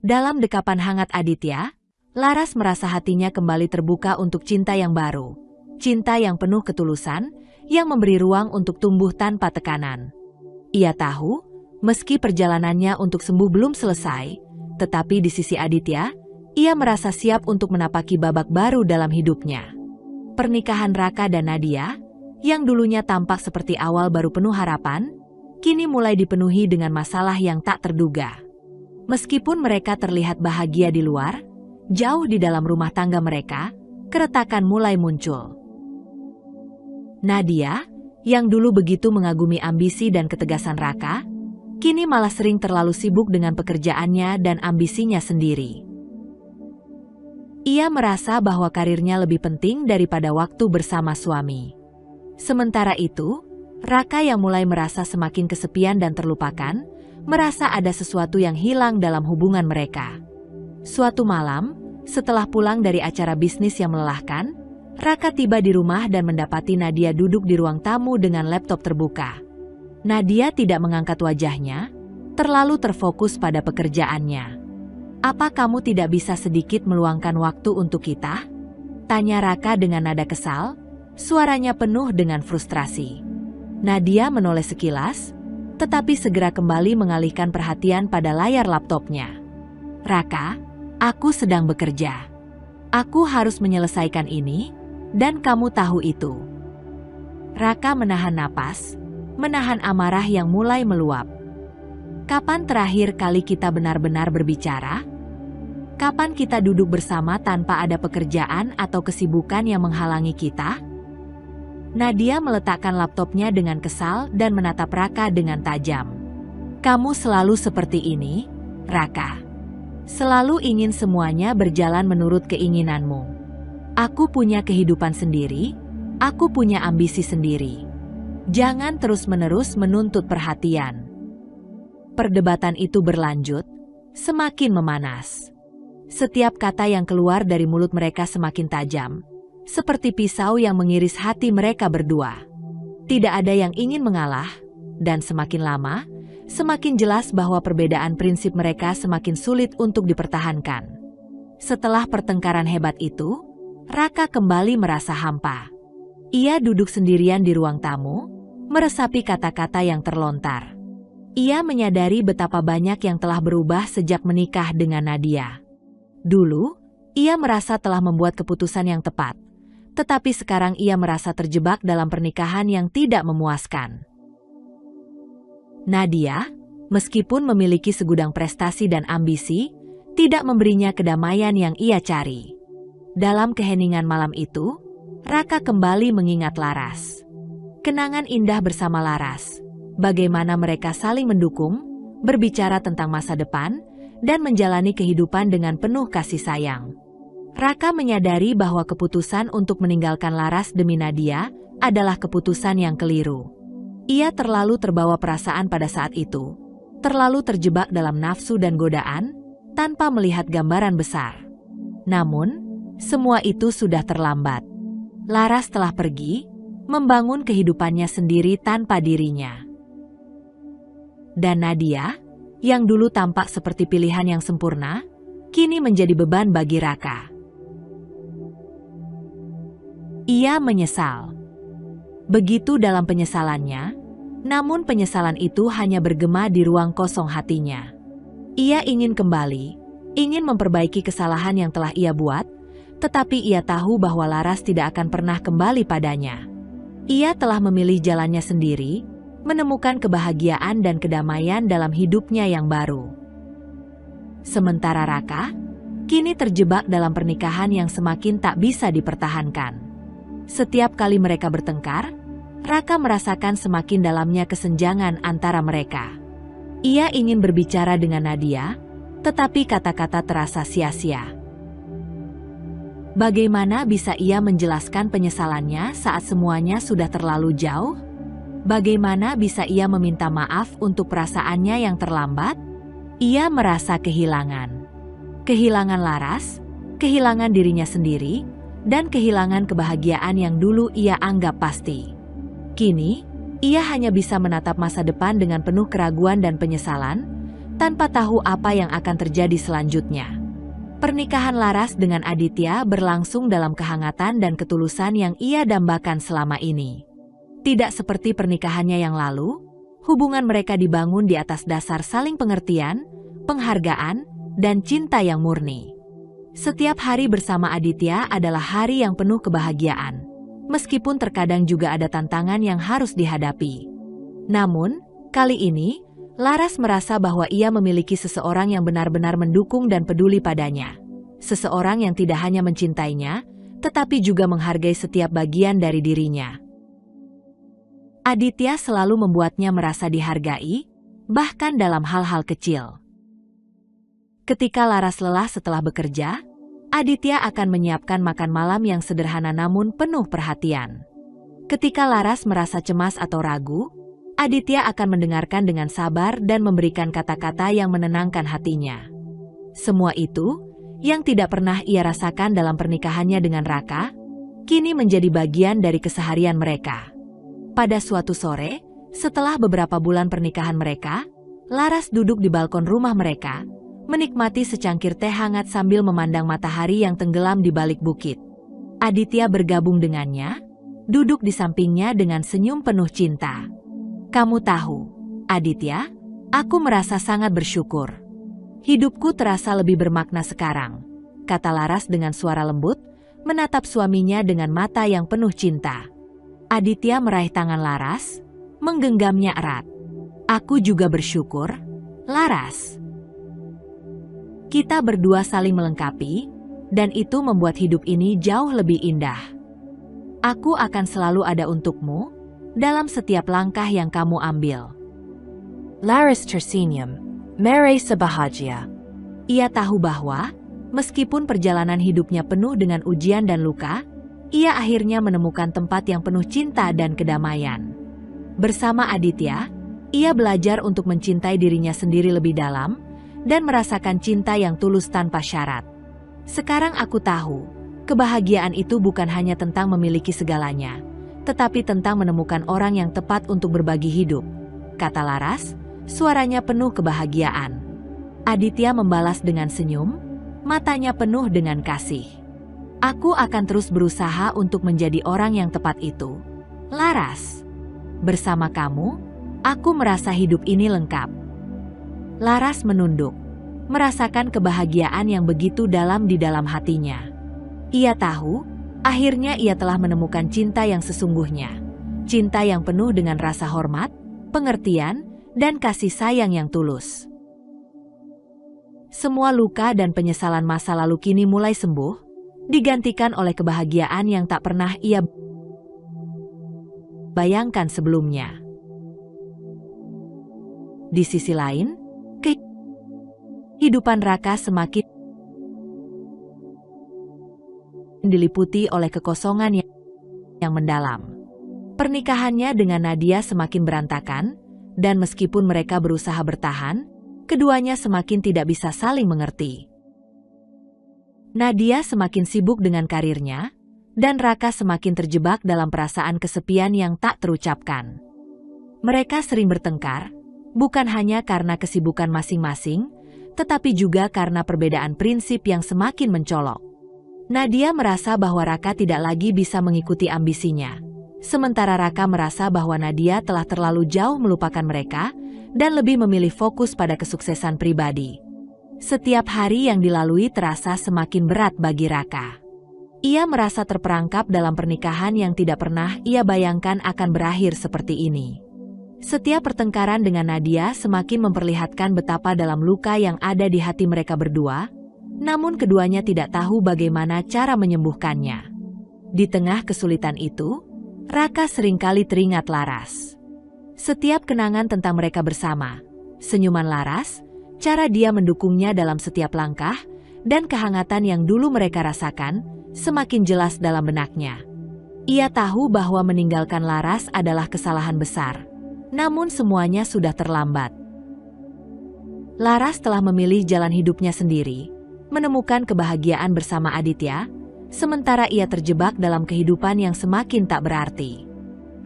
Dalam dekapan hangat Aditya, Laras merasa hatinya kembali terbuka untuk cinta yang baru. Cinta yang penuh ketulusan, yang memberi ruang untuk tumbuh tanpa tekanan. Ia tahu, meski perjalanannya untuk sembuh belum selesai, tetapi di sisi Aditya, ia merasa siap untuk menapaki babak baru dalam hidupnya. Pernikahan Raka dan Nadia, yang dulunya tampak seperti awal baru penuh harapan, kini mulai dipenuhi dengan masalah yang tak terduga. Meskipun mereka terlihat bahagia di luar, jauh di dalam rumah tangga mereka, keretakan mulai muncul. Nadia, yang dulu begitu mengagumi ambisi dan ketegasan Raka, kini malah sering terlalu sibuk dengan pekerjaannya dan ambisinya sendiri. Ia merasa bahwa karirnya lebih penting daripada waktu bersama suami. Sementara itu, Raka yang mulai merasa semakin kesepian dan terlupakan, merasa ada sesuatu yang hilang dalam hubungan mereka. Suatu malam, setelah pulang dari acara bisnis yang melelahkan, Raka tiba di rumah dan mendapati Nadia duduk di ruang tamu dengan laptop terbuka. Nadia tidak mengangkat wajahnya, terlalu terfokus pada pekerjaannya. "Apa kamu tidak bisa sedikit meluangkan waktu untuk kita?" tanya Raka dengan nada kesal, suaranya penuh dengan frustrasi. Nadia menoleh sekilas, tetapi segera kembali mengalihkan perhatian pada layar laptopnya. "Raka, aku sedang bekerja. Aku harus menyelesaikan ini, dan kamu tahu itu." Raka menahan napas, menahan amarah yang mulai meluap. "Kapan terakhir kali kita benar-benar berbicara? Kapan kita duduk bersama tanpa ada pekerjaan atau kesibukan yang menghalangi kita?" Nadia meletakkan laptopnya dengan kesal dan menatap Raka dengan tajam. "Kamu selalu seperti ini, Raka. Selalu ingin semuanya berjalan menurut keinginanmu. Aku punya kehidupan sendiri, aku punya ambisi sendiri. Jangan terus-menerus menuntut perhatian." Perdebatan itu berlanjut, semakin memanas. Setiap kata yang keluar dari mulut mereka semakin tajam, seperti pisau yang mengiris hati mereka berdua. Tidak ada yang ingin mengalah, dan semakin lama, semakin jelas bahwa perbedaan prinsip mereka semakin sulit untuk dipertahankan. Setelah pertengkaran hebat itu, Raka kembali merasa hampa. Ia duduk sendirian di ruang tamu, meresapi kata-kata yang terlontar. Ia menyadari betapa banyak yang telah berubah sejak menikah dengan Nadia. Dulu, ia merasa telah membuat keputusan yang tepat, tetapi sekarang ia merasa terjebak dalam pernikahan yang tidak memuaskan. Nadia, meskipun memiliki segudang prestasi dan ambisi, tidak memberinya kedamaian yang ia cari. Dalam keheningan malam itu, Raka kembali mengingat Laras. Kenangan indah bersama Laras, bagaimana mereka saling mendukung, berbicara tentang masa depan, dan menjalani kehidupan dengan penuh kasih sayang. Raka menyadari bahwa keputusan untuk meninggalkan Laras demi Nadia adalah keputusan yang keliru. Ia terlalu terbawa perasaan pada saat itu, terlalu terjebak dalam nafsu dan godaan, tanpa melihat gambaran besar. Namun, semua itu sudah terlambat. Laras telah pergi, membangun kehidupannya sendiri tanpa dirinya. Dan Nadia, yang dulu tampak seperti pilihan yang sempurna, kini menjadi beban bagi Raka. Ia menyesal. Begitu dalam penyesalannya, namun penyesalan itu hanya bergema di ruang kosong hatinya. Ia ingin kembali, ingin memperbaiki kesalahan yang telah ia buat, tetapi ia tahu bahwa Laras tidak akan pernah kembali padanya. Ia telah memilih jalannya sendiri, menemukan kebahagiaan dan kedamaian dalam hidupnya yang baru. Sementara Raka, kini terjebak dalam pernikahan yang semakin tak bisa dipertahankan. Setiap kali mereka bertengkar, Raka merasakan semakin dalamnya kesenjangan antara mereka. Ia ingin berbicara dengan Nadia, tetapi kata-kata terasa sia-sia. Bagaimana bisa ia menjelaskan penyesalannya saat semuanya sudah terlalu jauh? Bagaimana bisa ia meminta maaf untuk perasaannya yang terlambat? Ia merasa kehilangan. Kehilangan Laras, kehilangan dirinya sendiri, dan kehilangan kebahagiaan yang dulu ia anggap pasti. Kini, ia hanya bisa menatap masa depan dengan penuh keraguan dan penyesalan, tanpa tahu apa yang akan terjadi selanjutnya. Pernikahan Laras dengan Aditya berlangsung dalam kehangatan dan ketulusan yang ia dambakan selama ini. Tidak seperti pernikahannya yang lalu, hubungan mereka dibangun di atas dasar saling pengertian, penghargaan, dan cinta yang murni. Setiap hari bersama Aditya adalah hari yang penuh kebahagiaan, meskipun terkadang juga ada tantangan yang harus dihadapi. Namun, kali ini, Laras merasa bahwa ia memiliki seseorang yang benar-benar mendukung dan peduli padanya. Seseorang yang tidak hanya mencintainya, tetapi juga menghargai setiap bagian dari dirinya. Aditya selalu membuatnya merasa dihargai, bahkan dalam hal-hal kecil. Ketika Laras lelah setelah bekerja, Aditya akan menyiapkan makan malam yang sederhana namun penuh perhatian. Ketika Laras merasa cemas atau ragu, Aditya akan mendengarkan dengan sabar dan memberikan kata-kata yang menenangkan hatinya. Semua itu, yang tidak pernah ia rasakan dalam pernikahannya dengan Raka, kini menjadi bagian dari keseharian mereka. Pada suatu sore, setelah beberapa bulan pernikahan mereka, Laras duduk di balkon rumah mereka, menikmati secangkir teh hangat sambil memandang matahari yang tenggelam di balik bukit. Aditya bergabung dengannya, duduk di sampingnya dengan senyum penuh cinta. Kamu tahu, Aditya, aku merasa sangat bersyukur. Hidupku terasa lebih bermakna sekarang, kata Laras dengan suara lembut, menatap suaminya dengan mata yang penuh cinta. Aditya meraih tangan Laras, menggenggamnya erat. Aku juga bersyukur, Laras. Kita berdua saling melengkapi, dan itu membuat hidup ini jauh lebih indah. Aku akan selalu ada untukmu, dalam setiap langkah yang kamu ambil. Laras tersenyum, merasa bahagia. Ia tahu bahwa, meskipun perjalanan hidupnya penuh dengan ujian dan luka, ia akhirnya menemukan tempat yang penuh cinta dan kedamaian. Bersama Aditya, ia belajar untuk mencintai dirinya sendiri lebih dalam, dan merasakan cinta yang tulus tanpa syarat. Sekarang aku tahu, kebahagiaan itu bukan hanya tentang memiliki segalanya, tetapi tentang menemukan orang yang tepat untuk berbagi hidup, kata Laras, suaranya penuh kebahagiaan. Aditya membalas dengan senyum, matanya penuh dengan kasih. Aku akan terus berusaha untuk menjadi orang yang tepat itu, Laras. Bersama kamu, aku merasa hidup ini lengkap. Laras menunduk, merasakan kebahagiaan yang begitu dalam di dalam hatinya. Ia tahu, akhirnya ia telah menemukan cinta yang sesungguhnya. Cinta yang penuh dengan rasa hormat, pengertian, dan kasih sayang yang tulus. Semua luka dan penyesalan masa lalu kini mulai sembuh, digantikan oleh kebahagiaan yang tak pernah ia bayangkan sebelumnya. Di sisi lain, kehidupan Raka semakin diliputi oleh kekosongan yang mendalam. Pernikahannya dengan Nadia semakin berantakan, dan meskipun mereka berusaha bertahan, keduanya semakin tidak bisa saling mengerti. Nadia semakin sibuk dengan karirnya, dan Raka semakin terjebak dalam perasaan kesepian yang tak terucapkan. Mereka sering bertengkar, bukan hanya karena kesibukan masing-masing, tetapi juga karena perbedaan prinsip yang semakin mencolok. Nadia merasa bahwa Raka tidak lagi bisa mengikuti ambisinya, sementara Raka merasa bahwa Nadia telah terlalu jauh melupakan mereka dan lebih memilih fokus pada kesuksesan pribadi. Setiap hari yang dilalui terasa semakin berat bagi Raka. Ia merasa terperangkap dalam pernikahan yang tidak pernah ia bayangkan akan berakhir seperti ini. Setiap pertengkaran dengan Nadia semakin memperlihatkan betapa dalam luka yang ada di hati mereka berdua, namun keduanya tidak tahu bagaimana cara menyembuhkannya. Di tengah kesulitan itu, Raka seringkali teringat Laras. Setiap kenangan tentang mereka bersama, senyuman Laras, cara dia mendukungnya dalam setiap langkah, dan kehangatan yang dulu mereka rasakan, semakin jelas dalam benaknya. Ia tahu bahwa meninggalkan Laras adalah kesalahan besar, namun semuanya sudah terlambat. Laras telah memilih jalan hidupnya sendiri, menemukan kebahagiaan bersama Aditya, sementara ia terjebak dalam kehidupan yang semakin tak berarti.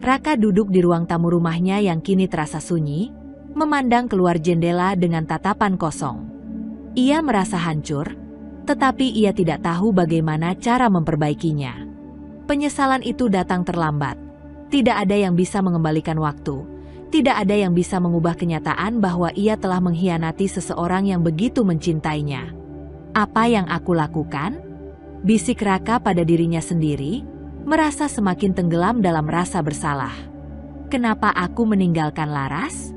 Raka duduk di ruang tamu rumahnya yang kini terasa sunyi, memandang keluar jendela dengan tatapan kosong. Ia merasa hancur, tetapi ia tidak tahu bagaimana cara memperbaikinya. Penyesalan itu datang terlambat. Tidak ada yang bisa mengembalikan waktu. Tidak ada yang bisa mengubah kenyataan bahwa ia telah mengkhianati seseorang yang begitu mencintainya. Apa yang aku lakukan? Bisik Raka pada dirinya sendiri, merasa semakin tenggelam dalam rasa bersalah. Kenapa aku meninggalkan Laras?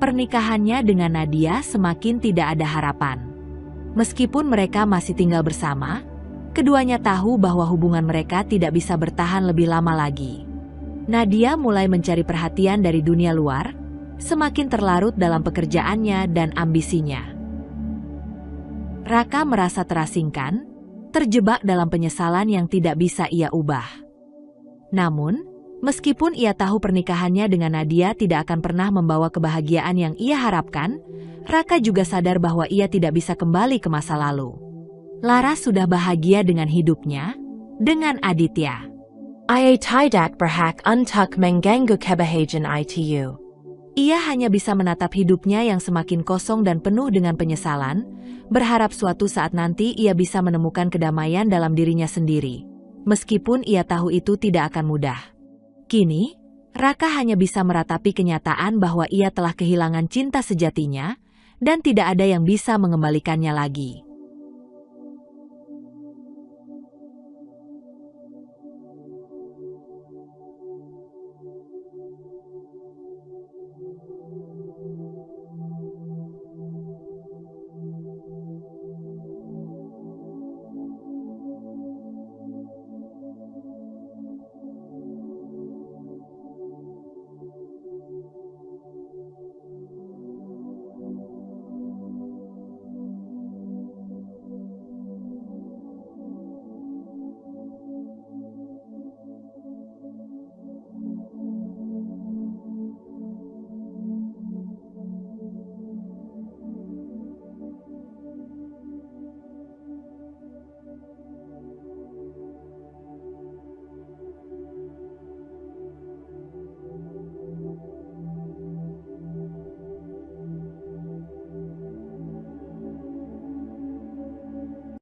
Pernikahannya dengan Nadia semakin tidak ada harapan. Meskipun mereka masih tinggal bersama, keduanya tahu bahwa hubungan mereka tidak bisa bertahan lebih lama lagi. Nadia mulai mencari perhatian dari dunia luar, semakin terlarut dalam pekerjaannya dan ambisinya. Raka merasa terasingkan, terjebak dalam penyesalan yang tidak bisa ia ubah. Namun, meskipun ia tahu pernikahannya dengan Nadia tidak akan pernah membawa kebahagiaan yang ia harapkan, Raka juga sadar bahwa ia tidak bisa kembali ke masa lalu. Laras sudah bahagia dengan hidupnya, dengan Aditya. Ia tidak berhak untuk mengganggu kebahagiaan itu. Ia hanya bisa menatap hidupnya yang semakin kosong dan penuh dengan penyesalan, berharap suatu saat nanti ia bisa menemukan kedamaian dalam dirinya sendiri. Meskipun ia tahu itu tidak akan mudah. Kini, Raka hanya bisa meratapi kenyataan bahwa ia telah kehilangan cinta sejatinya, dan tidak ada yang bisa mengembalikannya lagi.